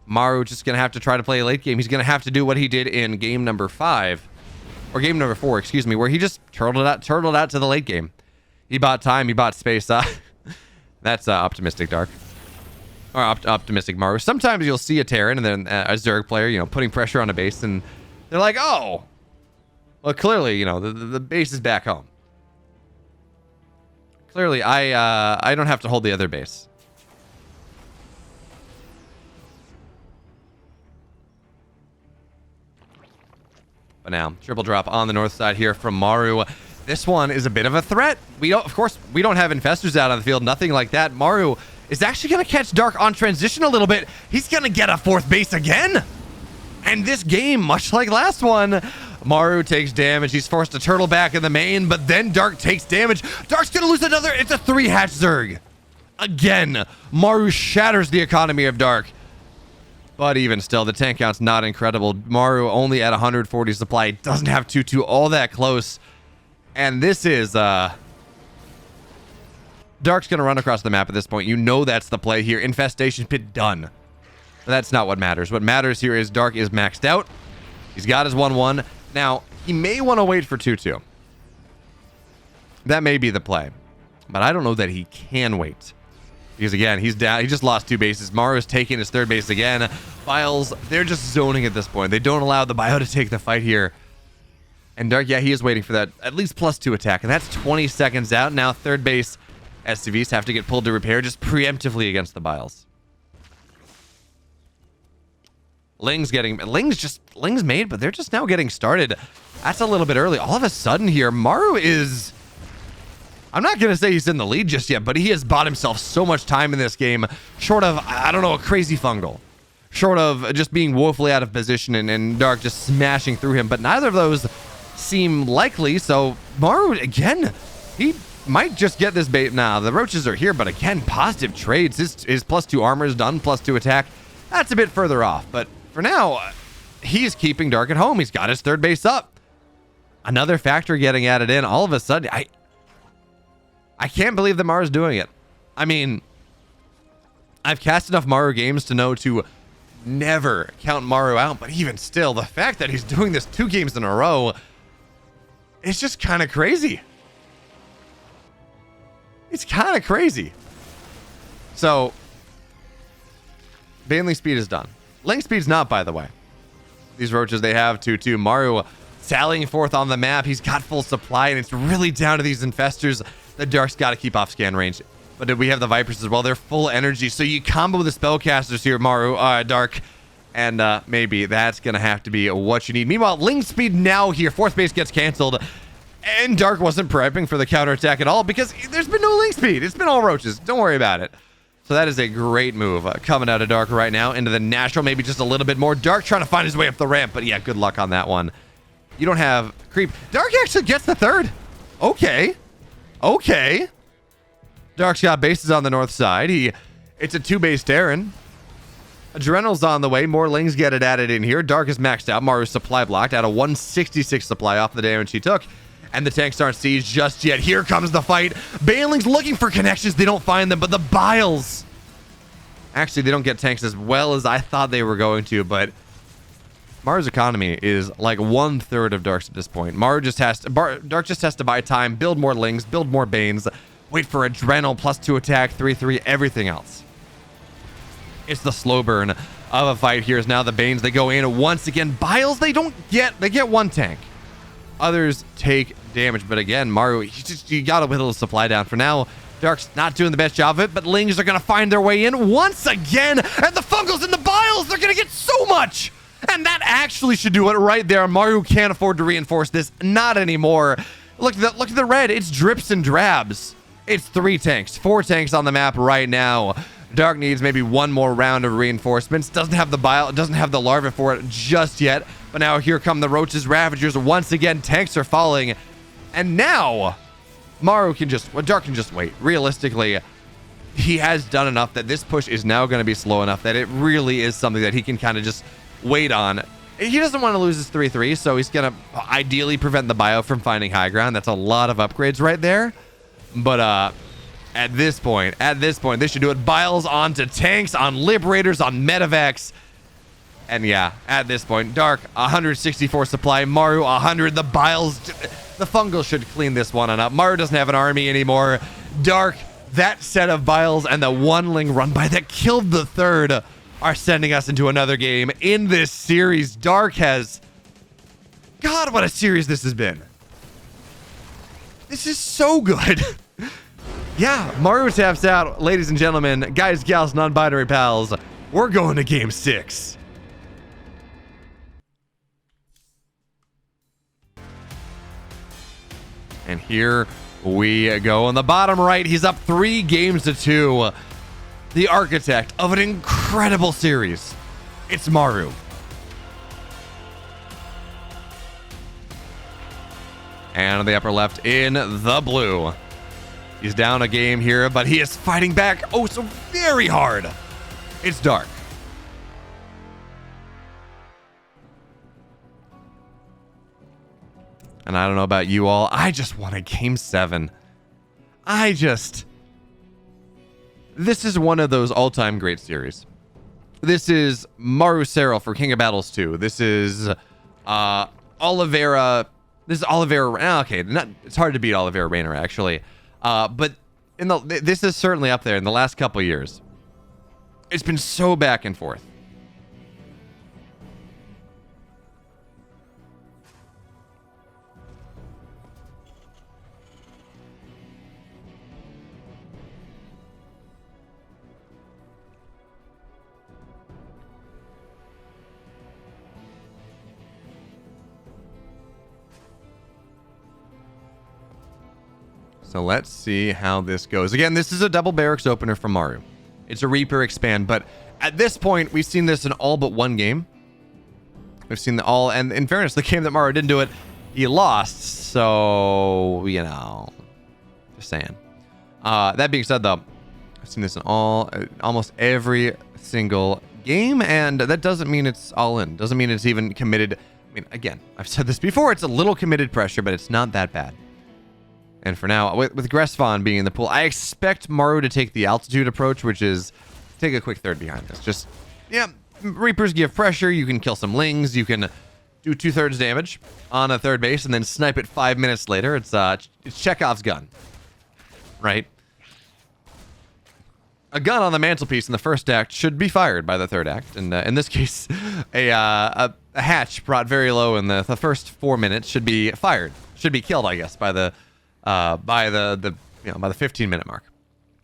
A: Maru just gonna have to try to play a late game. He's gonna have to do what he did in game number 5, or game number 4, excuse me, where he just turtled out to the late game. He bought time, he bought space. That's optimistic, Dark. Or optimistic Maru. Sometimes you'll see a Terran and then a Zerg player, you know, putting pressure on a base, and they're like, oh, well, clearly, you know, the base is back home. Clearly, I don't have to hold the other base. But now, triple drop on the north side here from Maru. This one is a bit of a threat. Of course, we don't have infestors out on the field, nothing like that. Maru is actually going to catch Dark on transition a little bit. He's going to get a fourth base again. And this game, much like last one, Maru takes damage. He's forced to turtle back in the main, but then Dark takes damage. Dark's going to lose another. It's a 3-hatch Zerg. Again, Maru shatters the economy of Dark. But even still, the tank count's not incredible. Maru only at 140 supply. Doesn't have 2-2 all that close. And this is... Dark's going to run across the map at this point. You know that's the play here. Infestation pit done. But that's not what matters. What matters here is Dark is maxed out. He's got his 1-1. Now, he may want to wait for 2-2. That may be the play. But I don't know that he can wait. Because again, he's down. He just lost 2 bases. Maru's taking his third base again. Biles, they're just zoning at this point. They don't allow the bio to take the fight here. And Dark, yeah, he is waiting for that at least +2 attack. And that's 20 seconds out. Now, third base. SCVs have to get pulled to repair just preemptively against the Biles. Ling's made, but they're just now getting started. That's a little bit early. All of a sudden here, Maru is... I'm not going to say he's in the lead just yet, but he has bought himself so much time in this game, short of, I don't know, a crazy fungal. Short of just being woefully out of position and Dark just smashing through him, but neither of those seem likely, so Maru, again, he might just get this bait. Nah, the Roaches are here, but again, positive trades. His +2 armor is done, +2 attack. That's a bit further off, but for now, he's keeping Dark at home. He's got his third base up. Another factor getting added in. All of a sudden, I can't believe that Maru's doing it. I mean, I've cast enough Maru games to know to never count Maru out, but even still, the fact that he's doing this 2 games in a row, it's just kind of crazy. It's kind of crazy. So, Baneling speed is done. Link speed's not, by the way. These Roaches, they have 2-2. Maru sallying forth on the map. He's got full supply, and it's really down to these infestors. The Dark's got to keep off scan range. But we have the Vipers as well. They're full energy. So you combo the spellcasters here, Dark. And maybe that's going to have to be what you need. Meanwhile, Ling speed now here. Fourth base gets canceled. And Dark wasn't prepping for the counterattack at all because there's been no Ling speed. It's been all roaches. Don't worry about it. So that is a great move coming out of Dark right now into the natural. Maybe just a little bit more. Dark trying to find his way up the ramp. But yeah, good luck on that one. You don't have creep. Dark actually gets the third. Okay. Okay. Dark's got bases on the north side. It's a 2-base Terran. Adrenal's on the way. More Lings get it added in here. Dark is maxed out. Maru's supply blocked at a 166 supply off the damage he took. And the tanks aren't seized just yet. Here comes the fight. Baneling's looking for connections. They don't find them, but the Biles. Actually, they don't get tanks as well as I thought they were going to, but Maru's economy is like 1/3 of Dark's at this point. Dark just has to buy time, build more Lings, build more Banes, wait for Adrenal, +2 attack, 3/3, everything else. It's the slow burn of a fight here. Is now the Banes. They go in once again. Biles, they get one tank. Others take damage, but again, Maru, you gotta whittle the supply down for now. Dark's not doing the best job of it, but Lings are gonna find their way in once again, and the Fungals and the Biles, they're gonna get so much, and that actually should do it right there. Maru can't afford to reinforce this, not anymore. Look at the red. It's drips and drabs. It's 3 tanks, 4 tanks on the map right now. Dark needs maybe one more round of reinforcements. Doesn't have the bile, doesn't have the larva for it just yet. But now here come the Roaches, Ravagers. Once again, tanks are falling. And now, Dark can just wait. Realistically, he has done enough that this push is now going to be slow enough that it really is something that he can kind of just wait on. He doesn't want to lose his 3/3, so he's going to ideally prevent the bio from finding high ground. That's a lot of upgrades right there. But, at this point, they should do it. Biles onto tanks, on Liberators, on Medivacs. And yeah, at this point, Dark, 164 supply. Maru, 100. The Biles, the Fungal should clean this one up. Maru doesn't have an army anymore. Dark, that set of Biles and the 1 Ling run by that killed the third are sending us into another game in this series. Dark has... God, what a series this has been. This is so good. Yeah, Maru taps out. Ladies and gentlemen, guys, gals, non-binary pals, we're going to game 6. And here we go. On the bottom right, he's up 3 games to 2. The architect of an incredible series. It's Maru. And on the upper left in the blue. He's down a game here, but he is fighting back oh so very hard. It's Dark. And I don't know about you all, I just want a game 7. This is one of those all-time great series. This is Maru Serral for King of Battles 2. This is Oliveira. This is Oliveira. Okay, it's hard to beat Oliveira Rayner actually. But this is certainly up there in the last couple years. It's been so back and forth. So let's see how this goes. Again, this is a double barracks opener from Maru. It's a Reaper expand, but at this point, we've seen this in all but one game. We've seen and in fairness, the game that Maru didn't do it, he lost. So, you know, just saying. That being said, though, I've seen this in almost every single game, and that doesn't mean it's all in. Doesn't mean it's even committed. I mean, again, I've said this before, it's a little committed pressure, but it's not that bad. And for now, with Gressvon being in the pool, I expect Maru to take the altitude approach, which is take a quick third behind this. Just, yeah, Reapers give pressure. You can kill some Lings. You can do 2/3 damage on a third base and then snipe it 5 minutes later. It's Chekhov's gun, right? A gun on the mantelpiece in the first act should be fired by the third act. And in this case, a hatch brought very low in the first 4 minutes should be fired. Should be killed, I guess, by the 15-minute mark.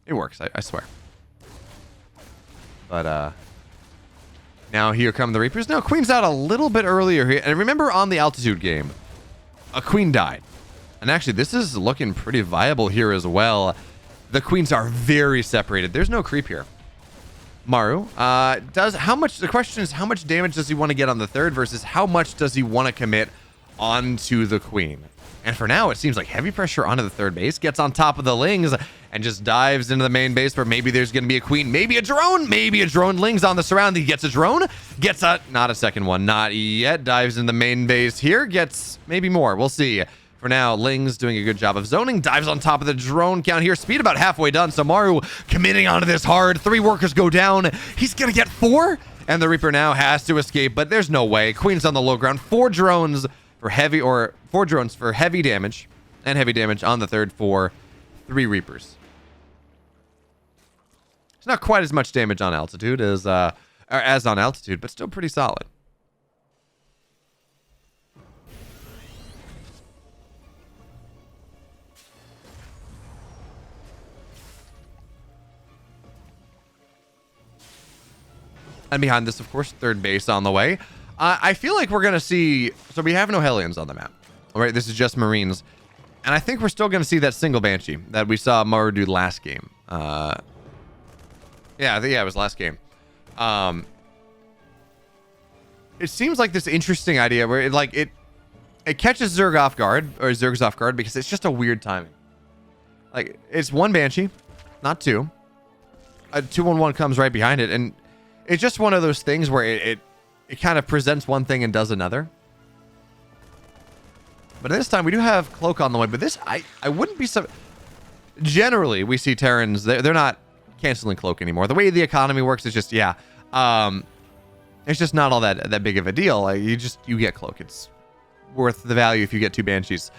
A: It works, I swear. But Now here come the Reapers. Now Queen's out a little bit earlier here. And remember on the altitude game, a Queen died. And actually, this is looking pretty viable here as well. The Queens are very separated. There's no creep here. Maru, the question is, how much damage does he want to get on the third versus how much does he want to commit onto the Queen? And for now, it seems like heavy pressure onto the third base, gets on top of the Lings, and just dives into the main base where maybe there's going to be a Queen, maybe a drone. Lings on the surround. He gets a drone, gets not a second one, not yet. Dives in the main base here, gets maybe more. We'll see. For now, Ling's doing a good job of zoning. Dives on top of the drone count here. Speed about halfway done. So Maru committing onto this hard. 3 workers go down. He's going to get 4. And the Reaper now has to escape, but there's no way. Queen's on the low ground. 4 drones for heavy damage. And heavy damage on the third for 3 Reapers. It's not quite as much damage on altitude as on altitude, but still pretty solid. And behind this, of course, third base on the way. I feel like we're going to see... So we have no Hellions on the map. All right, this is just Marines. And I think we're still going to see that single Banshee that we saw Maru do last game. Yeah, it was last game. It seems like this interesting idea where it catches Zerg off guard, or Zerg's off guard, because it's just a weird timing. Like, it's 1 Banshee, not 2. A 2-1-1 comes right behind it, and it's just one of those things where it kind of presents one thing and does another. But this time we do have Cloak on the way. But this, I wouldn't be so... Generally, we see Terrans, they're not canceling Cloak anymore. The way the economy works is just, yeah. It's just not all that big of a deal. Like, you get Cloak. It's worth the value if you get 2 Banshees.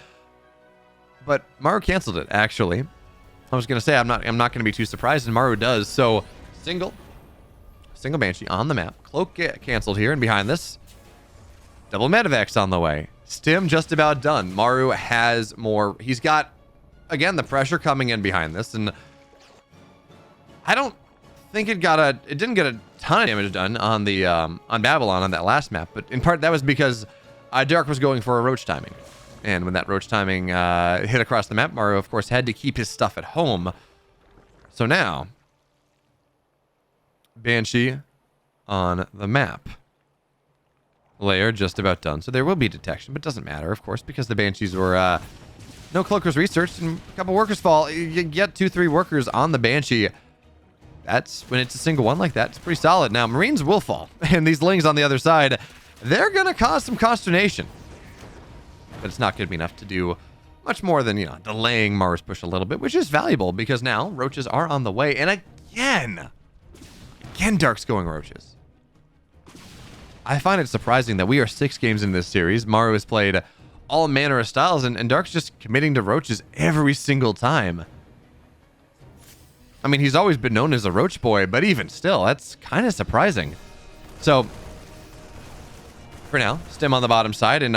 A: But Maru canceled it, actually. I was going to say, I'm not going to be too surprised, and Maru does. So, single Banshee on the map. Cloak get canceled here, and behind this, double Medivacs on the way. Stim just about done. Maru has more. He's got, again, the pressure coming in behind this, and I don't think it didn't get a ton of damage done on the on Babylon on that last map, but in part that was because Dark was going for a roach timing, and when that roach timing hit across the map, Maru of course had to keep his stuff at home. So now Banshee on the map. Layer just about done. So there will be detection, but doesn't matter, of course, because the Banshees were... no Cloak was researched, and a couple workers fall. You get 2-3 workers on the Banshee. That's when it's a single one like that. It's pretty solid. Now, Marines will fall. And these Lings on the other side, they're going to cause some consternation. But it's not going to be enough to do much more than, delaying Maru's push a little bit, which is valuable because now Roaches are on the way. And again, Dark's going Roaches. I find it surprising that we are 6 games in this series. Maru has played all manner of styles, and Dark's just committing to Roaches every single time. I mean, he's always been known as a Roach boy, but even still, that's kind of surprising. So, for now, Stim on the bottom side, and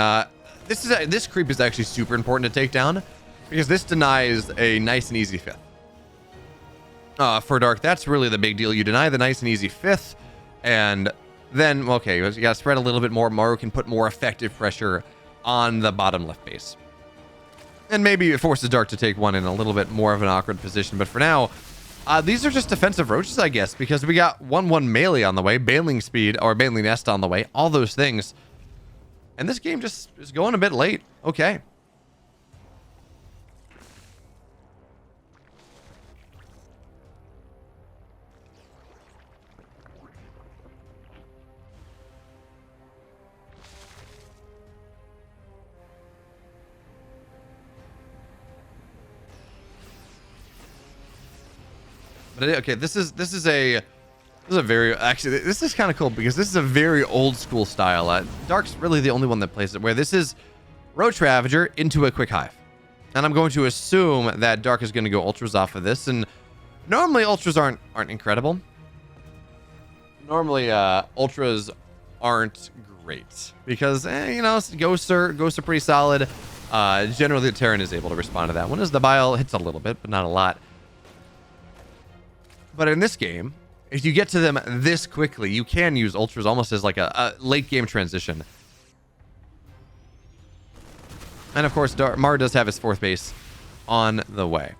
A: this creep is actually super important to take down, because this denies a nice and easy 5th. For Dark, that's really the big deal. You deny the nice and easy 5th, and then, okay, you gotta spread a little bit more. Maru can put more effective pressure on the bottom left base. And maybe it forces Dark to take one in a little bit more of an awkward position. But for now, these are just defensive Roaches, I guess, because we got 1-1 melee on the way, Baneling speed, or Baneling nest on the way, all those things. And this game just is going a bit late. Okay. But okay, this is kind of cool because this is a very old school style. Dark's really the only one that plays it, where this is Roach Ravager into a quick hive. And I'm going to assume that Dark is going to go ultras off of this, and normally ultras aren't incredible. Normally ultras aren't great because ghosts are pretty solid. Generally the Terran is able to respond to that one, as the Bile hits a little bit but not a lot. But in this game, if you get to them this quickly, you can use ultras almost as like a late game transition. And of course, Maru does have his 4th base on the way.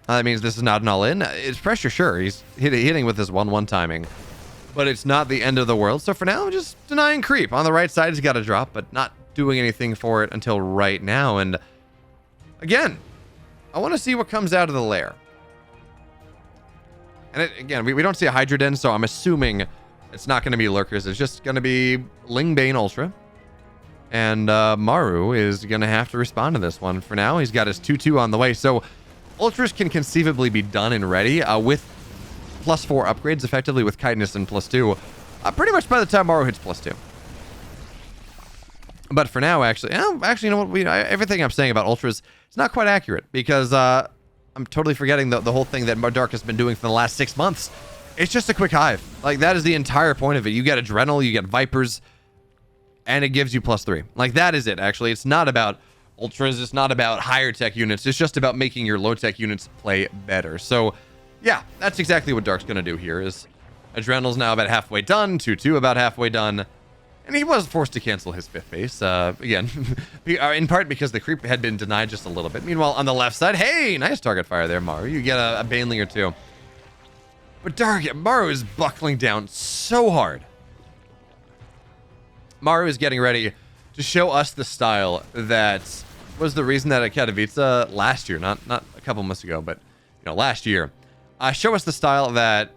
A: That means this is not an all-in. It's pressure, sure. He's hitting with this 1-1 timing. But it's not the end of the world. So for now, just denying creep. On the right side, he's got a drop, but not doing anything for it until right now. And again, I want to see what comes out of the lair. And again, we don't see a Hydra Den, so I'm assuming it's not going to be Lurkers. It's just going to be Ling Bane Ultra. And Maru is going to have to respond to this one. For now, he's got his 2-2 on the way. So Ultras can conceivably be done and ready with +4 upgrades, effectively with Chitinous and +2. Pretty much by the time Maru hits +2. But for now, actually, you know what? Everything I'm saying about Ultras, it's not quite accurate. Because I'm totally forgetting the whole thing that Dark has been doing for the last 6 months. It's just a quick hive. Like, that is the entire point of it. You get Adrenal, you get Vipers, and it gives you +3. Like, that is it, actually. It's not about Ultras. It's not about higher tech units. It's just about making your low tech units play better. So, yeah, that's exactly what Dark's going to do here. Is Adrenal's now about halfway done, 2-2 about halfway done. And he was forced to cancel his 5th base, again, in part because the creep had been denied just a little bit. Meanwhile, on the left side, hey, nice target fire there, Maru. You get a Baneling or 2. But Maru is buckling down so hard. Maru is getting ready to show us the style that was the reason that at Katowice last year, not a couple months ago, but last year, show us the style that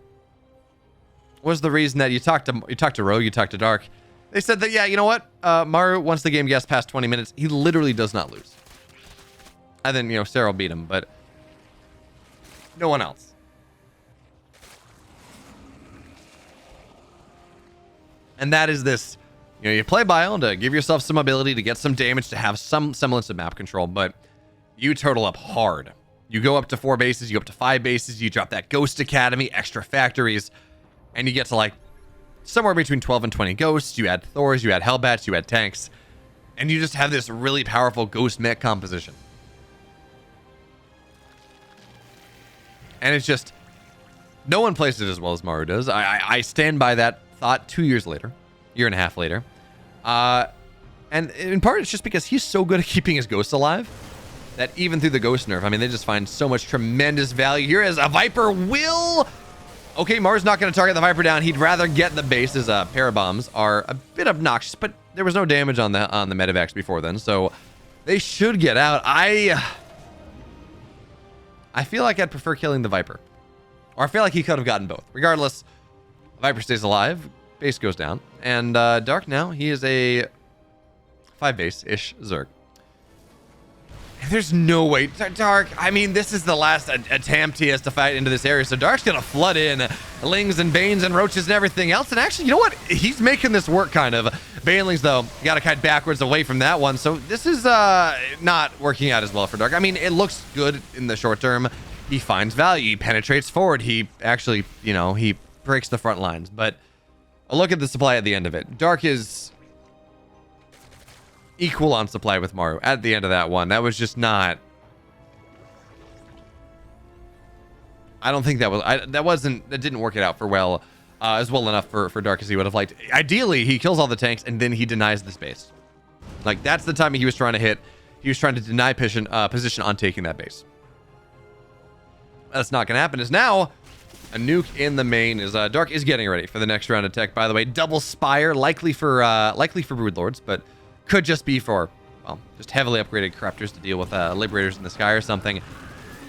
A: was the reason that you talked to Rogue, you talked to Dark. They said that, yeah, you know what? Maru, once the game gets past 20 minutes, he literally does not lose. And then, Sarah will beat him, but no one else. And that is this, you play Bile to give yourself some ability to get some damage, to have some semblance of map control, but you turtle up hard. You go up to 4 bases, you go up to 5 bases, you drop that Ghost Academy, extra factories, and you get to somewhere between 12 and 20 ghosts. You add Thors, you add Hellbats, you add tanks, and you just have this really powerful ghost mech composition. And it's just, no one plays it as well as Maru does. I stand by that thought 2 years later, year and a half later. And in part, it's just because he's so good at keeping his ghosts alive that even through the ghost nerf, I mean, they just find so much tremendous value. Here is a Viper will... Okay, Maru's not going to target the Viper down. He'd rather get the base, as parabombs are a bit obnoxious, but there was no damage on the medevacs before then, so they should get out. I feel like I'd prefer killing the Viper. Or I feel like he could have gotten both. Regardless, Viper stays alive, base goes down, and Dark now, he is a 5 base-ish Zerg. There's no way. Dark, I mean, this is the last attempt he has to fight into this area, so Dark's going to flood in Lings and Banes and Roaches and everything else. And actually, you know what? He's making this work, kind of. Banelings, though, got to kite backwards away from that one, so this is not working out as well for Dark. I mean, it looks good in the short term. He finds value. He penetrates forward. He actually, he breaks the front lines. But a look at the supply at the end of it. Dark is equal on supply with Maru at the end of that one. That was just not... I don't think that was... that didn't work it out for well, as well enough for Dark as he would have liked. Ideally, he kills all the tanks and then he denies the space. Like, that's the timing he was trying to hit. He was trying to deny position on taking that base. That's not going to happen. Is now a nuke in the main. Is Dark is getting ready for the next round of tech, by the way. Double Spire, likely for Broodlords, but could just be for, well, just heavily upgraded Corruptors to deal with Liberators in the sky or something.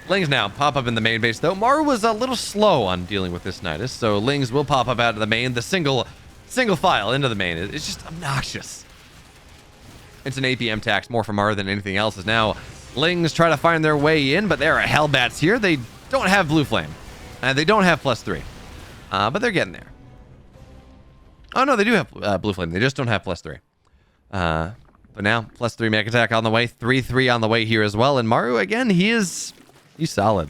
A: Lings now pop up in the main base, though. Maru was a little slow on dealing with this Nidus, so Lings will pop up out of the main. The single file into the main. It's just obnoxious. It's an APM tax more for Maru than anything else. Is now Lings try to find their way in, but there are Hellbats here. They don't have Blue Flame. And they don't have +3. But they're getting there. Oh, no, they do have Blue Flame. They just don't have +3. But now, +3 mech attack on the way. 3-3 on the way here as well. And Maru, again, he's solid.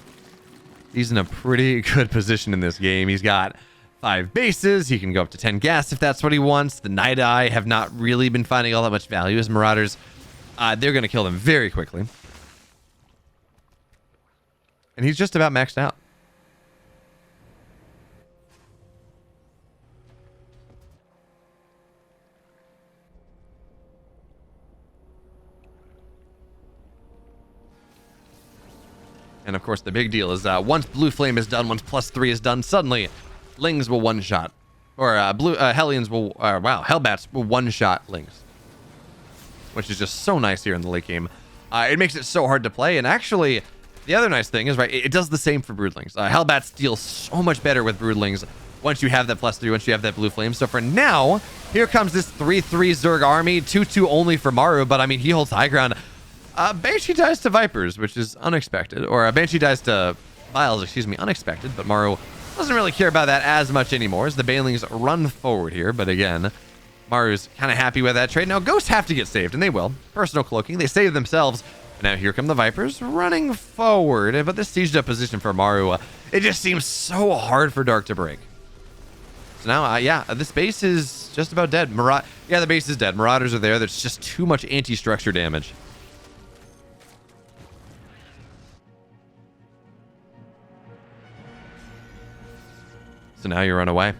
A: He's in a pretty good position in this game. He's got 5 bases. He can go up to 10 gas if that's what he wants. The Night Eye have not really been finding all that much value as Marauders. They're going to kill them very quickly. And he's just about maxed out. And of course, the big deal is once Blue Flame is done, once +3 is done, suddenly Lings will one-shot. Or Hellions will, wow, Hellbats will one-shot Lings. Which is just so nice here in the late game. It makes it so hard to play. And actually, the other nice thing is, right, it does the same for Broodlings. Hellbats deal so much better with Broodlings once you have that +3, once you have that Blue Flame. So for now, here comes this 3-3 Zerg army, 2-2 only for Maru, but I mean, he holds high ground. Banshee dies to Vipers, which is unexpected, or Banshee dies to Vials, excuse me, unexpected, but Maru doesn't really care about that as much anymore as the Banelings run forward here, but again, Maru's kind of happy with that trade. Now, Ghosts have to get saved, and they will. Personal cloaking, they save themselves. Now here come the Vipers running forward, but this sieged up position for Maru, it just seems so hard for Dark to break. So now, yeah, this base is just about dead. Yeah, the base is dead. Marauders are there. There's just too much anti-structure damage. So now you run away.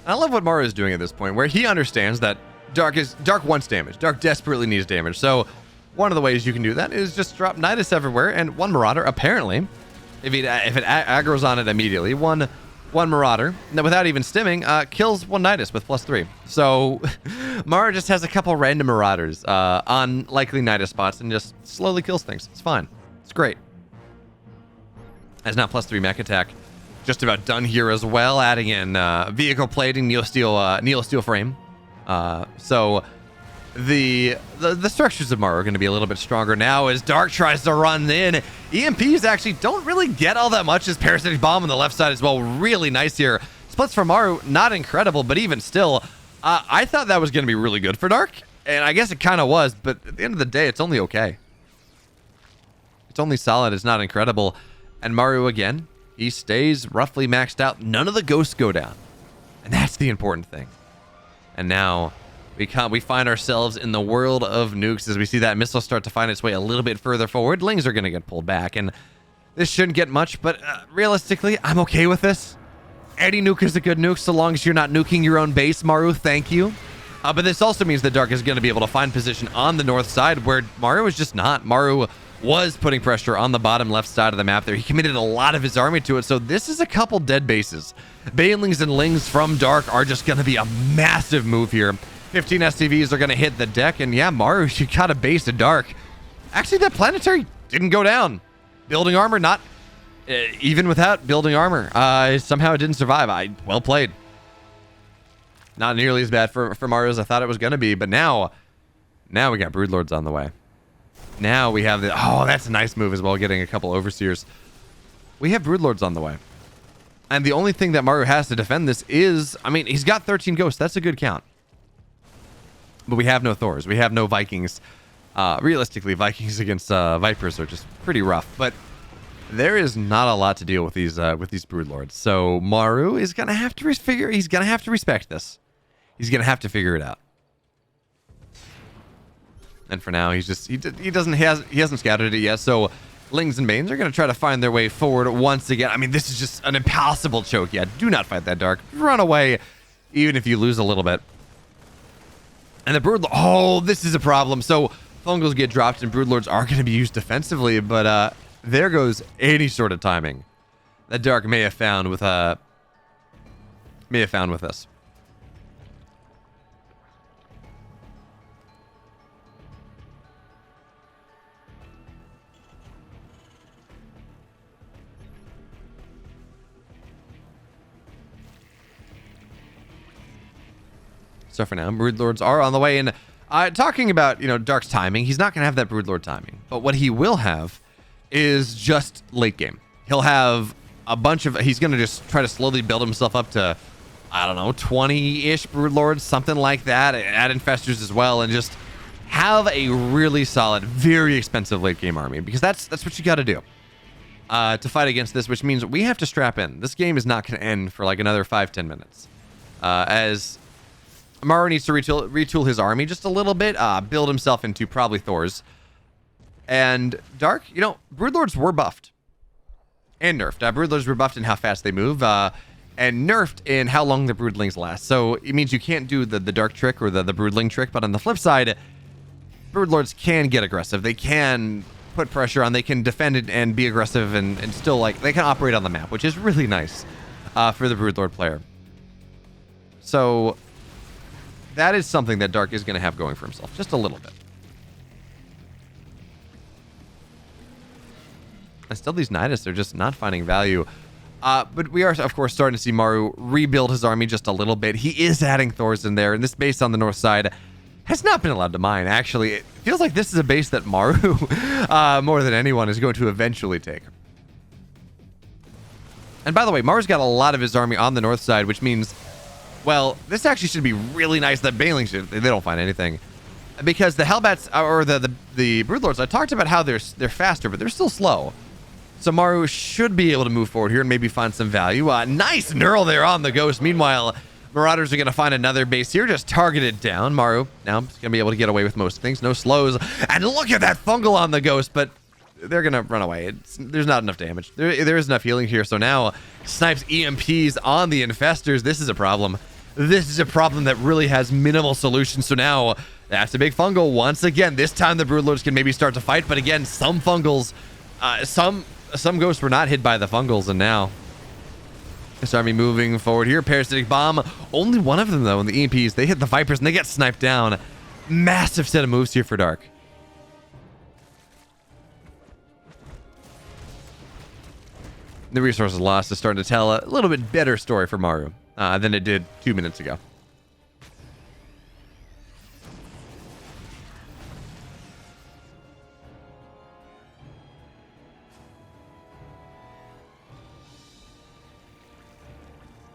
A: I love what Maru is doing at this point, where he understands that Dark wants damage. Dark desperately needs damage. So one of the ways you can do that is just drop Nidus everywhere, and one Marauder, apparently, if it aggroes on it immediately, one Marauder, without even stimming, kills one Nidus with +3. So Maru just has a couple random Marauders on likely Nidus spots and just slowly kills things. It's fine. It's great. As now +3 mech attack. Just about done here as well, adding in vehicle plating, Neosteel frame. So the structures of Maru are going to be a little bit stronger now as Dark tries to run in. EMPs actually don't really get all that much as Parasitic Bomb on the left side as well. Really nice here. Splits for Maru, not incredible, but even still, I thought that was going to be really good for Dark, and I guess it kind of was, but at the end of the day, it's only okay. It's only solid, it's not incredible. And Maru again, he stays roughly maxed out. None of the ghosts go down. And that's the important thing. And now we find ourselves in the world of nukes as we see that missile start to find its way a little bit further forward. Lings are going to get pulled back. And this shouldn't get much, but realistically, I'm okay with this. Any nuke is a good nuke so long as you're not nuking your own base, Maru. Thank you. But this also means that Dark is going to be able to find position on the north side where Maru is just not. Maru was putting pressure on the bottom left side of the map there. He committed a lot of his army to it, so this is a couple dead bases. Banelings and Lings from Dark are just going to be a massive move here. 15 SCVs are going to hit the deck, and yeah, Maru, you got a base to Dark. Actually, that planetary didn't go down. Building armor, not even without building armor. Somehow it didn't survive. Well played. Not nearly as bad for Maru as I thought it was going to be, but now we got Broodlords on the way. Now we have the... Oh, that's a nice move as well, getting a couple Overseers. We have Broodlords on the way. And the only thing that Maru has to defend this is... I mean, he's got 13 Ghosts. That's a good count. But we have no Thors. We have no Vikings. Realistically, Vikings against Vipers are just pretty rough. But there is not a lot to deal with these Broodlords. So Maru is going to have to He's going to have to respect this. He's going to have to figure it out. And for now, he hasn't scouted it yet. So Lings and Banes are going to try to find their way forward once again. I mean, this is just an impossible choke. Yeah, do not fight that Dark. Run away, even if you lose a little bit. And the Broodlord... Oh, this is a problem. So Fungals get dropped, and Broodlords are going to be used defensively. But there goes any sort of timing that Dark may have found with us. So for now, Broodlords are on the way. And talking about, Dark's timing, he's not going to have that Broodlord timing. But what he will have is just late game. He'll have a bunch of... He's going to just try to slowly build himself up to, I don't know, 20-ish Broodlords, something like that. Add Infestors as well, and just have a really solid, very expensive late game army. Because that's what you got to do to fight against this, which means we have to strap in. This game is not going to end for like another 5-10 minutes. As Maru needs to retool his army just a little bit, build himself into probably Thors. And Dark, you know, Broodlords were buffed and nerfed. Broodlords were buffed in how fast they move, and nerfed in how long the Broodlings last. So it means you can't do the Dark trick or the Broodling trick, but on the flip side, Broodlords can get aggressive. They can put pressure on, they can defend it and be aggressive and still, like, they can operate on the map, which is really nice for the Broodlord player. So that is something that Dark is going to have going for himself, just a little bit. And still, these Nidus are just not finding value. But we are, of course, starting to see Maru rebuild his army just a little bit. He is adding Thors in there, and this base on the north side has not been allowed to mine, actually. It feels like this is a base that Maru, more than anyone, is going to eventually take. And by the way, Maru's got a lot of his army on the north side, which means, well, this actually should be really nice that Baneling should, they don't find anything. Because the Hellbats, or the Broodlords, I talked about how they're faster, but they're still slow. So Maru should be able to move forward here and maybe find some value. Nice knurl there on the Ghost. Meanwhile, Marauders are going to find another base here, just targeted down. Maru now is going to be able to get away with most things. No slows. And look at that fungal on the Ghost, but they're going to run away. There's not enough damage. There is enough healing here. So now snipes EMPs on the Infestors. This is a problem. This is a problem that really has minimal solutions. So now that's a big fungal once again. This time the Broodlords can maybe start to fight, but again, some fungals, some ghosts were not hit by the fungals, and now this army moving forward here. Parasitic Bomb, only one of them though in the EMPs. They hit the Vipers and they get sniped down. Massive set of moves here for Dark. The resources lost is starting to tell a little bit better story for Maru than it did 2 minutes ago.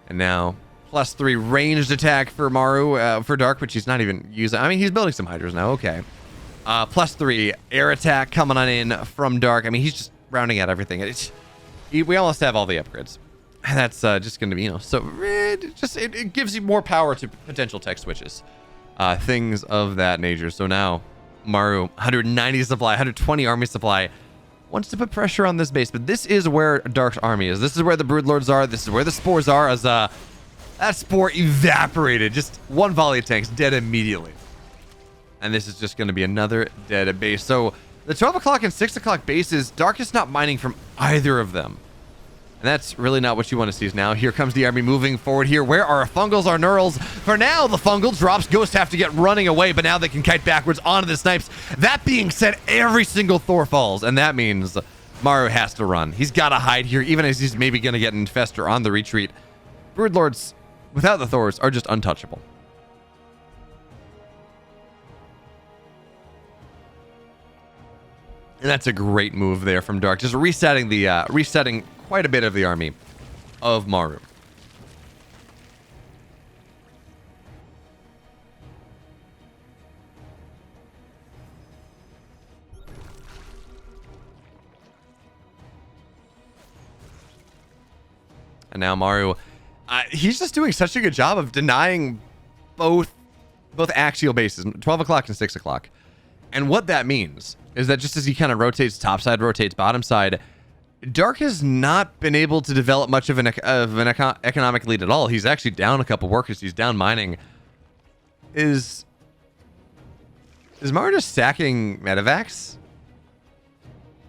A: And now, +3 ranged attack for Maru, for Dark, which he's not even using. I mean, he's building some Hydras now, okay. +3 air attack coming on in from Dark. I mean, he's just rounding out everything. We almost have all the upgrades. And that's just going to be, you know, so it gives you more power to potential tech switches. Things of that nature. So now, Maru, 190 supply, 120 army supply. Wants to put pressure on this base, but this is where Dark's army is. This is where the Broodlords are. This is where the Spores are, as that Spore evaporated. Just one volley of tanks, dead immediately. And this is just going to be another dead base. So the 12 o'clock and 6 o'clock bases, Dark is not mining from either of them. And that's really not what you want to see now. Here comes the army moving forward here. Where are our fungals, our knurls? For now, the fungal drops. Ghosts have to get running away, but now they can kite backwards onto the snipes. That being said, every single Thor falls, and that means Maru has to run. He's got to hide here, even as he's maybe going to get an Infestor on the retreat. Broodlords, without the Thors, are just untouchable. And that's a great move there from Dark. Just resetting quite a bit of the army of Maru. And now Maru, he's just doing such a good job of denying both axial bases, 12 o'clock and 6 o'clock. And what that means is that just as he kind of rotates topside, rotates bottom side, Dark has not been able to develop much of an economic lead at all. He's actually down a couple workers. He's down mining. Is Maru just stacking medevacs?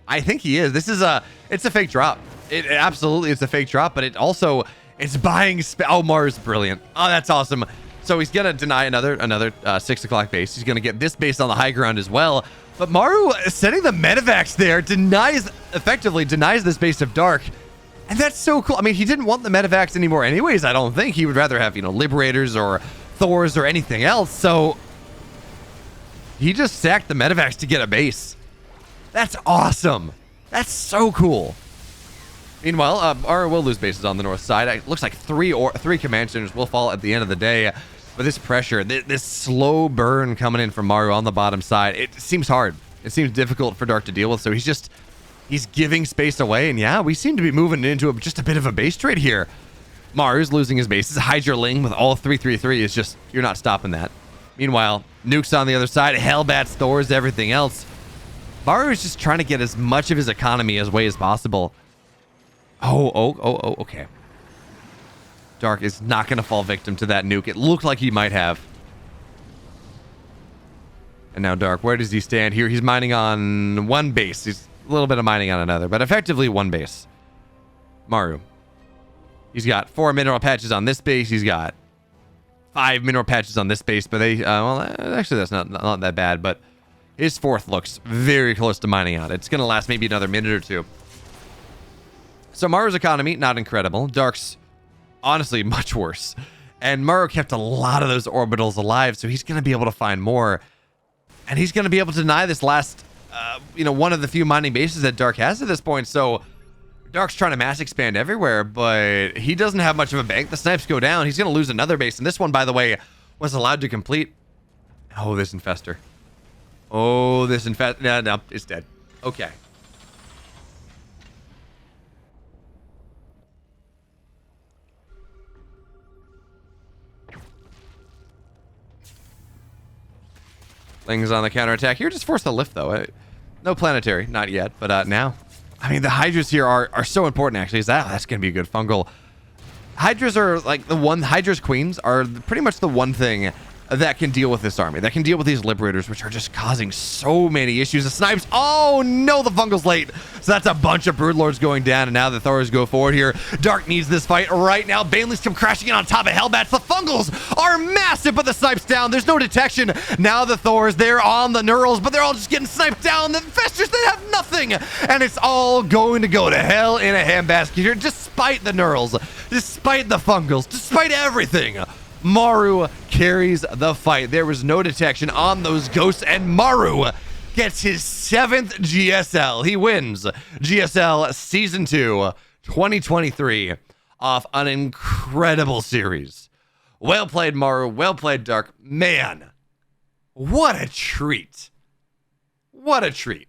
A: I think he is. It's a fake drop. It absolutely is a fake drop, but it's buying oh, Maru's brilliant. Oh, that's awesome. So he's gonna deny another 6 o'clock base. He's gonna get this base on the high ground as well. But Maru setting the medevacs there effectively denies this base of Dark. And that's so cool. I mean, he didn't want the medevacs anymore anyways, I don't think. He would rather have, you know, Liberators or Thors or anything else. So he just sacked the medevacs to get a base. That's awesome. That's so cool. Meanwhile, Maru will lose bases on the north side. It looks like three command centers will fall at the end of the day. But this pressure, this slow burn coming in from Maru on the bottom side, it seems hard. It seems difficult for Dark to deal with. So he's giving space away. And yeah, we seem to be moving into just a bit of a base trade here. Maru's losing his bases. Hydra Ling with all 3/3/3 is just, you're not stopping that. Meanwhile, Nuke's on the other side. Hellbat Thors, everything else. Maru is just trying to get as much of his economy away as possible. Oh, okay. Dark is not going to fall victim to that nuke. It looked like he might have. And now Dark, where does he stand here? He's mining on one base. He's a little bit of mining on another, but effectively one base. Maru. He's got 4 mineral patches on this base. He's got 5 mineral patches on this base, but they, well, actually that's not that bad, but his 4th looks very close to mining out. It's going to last maybe another minute or two. So Maru's economy, not incredible. Dark's honestly much worse. And Maru kept a lot of those orbitals alive, so he's going to be able to find more. And he's going to be able to deny this last, one of the few mining bases that Dark has at this point. So Dark's trying to mass expand everywhere, but he doesn't have much of a bank. The snipes go down. He's going to lose another base. And this one, by the way, was allowed to complete. Oh, this infester. No, it's dead. Okay. Ling's on the counterattack here. Just force the lift, though. No planetary, not yet, but now. I mean, the Hydras here are so important, actually. That's going to be a good fungal. Hydras are like Hydras queens are pretty much the one thing that can deal with this army, that can deal with these liberators, which are just causing so many issues. The snipes, oh no, the fungal's late. So that's a bunch of broodlords going down, and now the Thors go forward here. Dark needs this fight right now. Banelings come crashing in on top of Hellbats. The fungals are massive, but the snipes down. There's no detection. Now the Thors, they're on the Neurals, but they're all just getting sniped down. The Infestors, they have nothing, and it's all going to go to hell in a handbasket here, despite the Neurals, despite the fungals, despite everything. Maru carries the fight. There was no detection on those ghosts, and Maru gets his 7th GSL. He wins GSL Season 2 2023 off an incredible series. Well played, Maru. Well played, Dark. Man, what a treat. What a treat.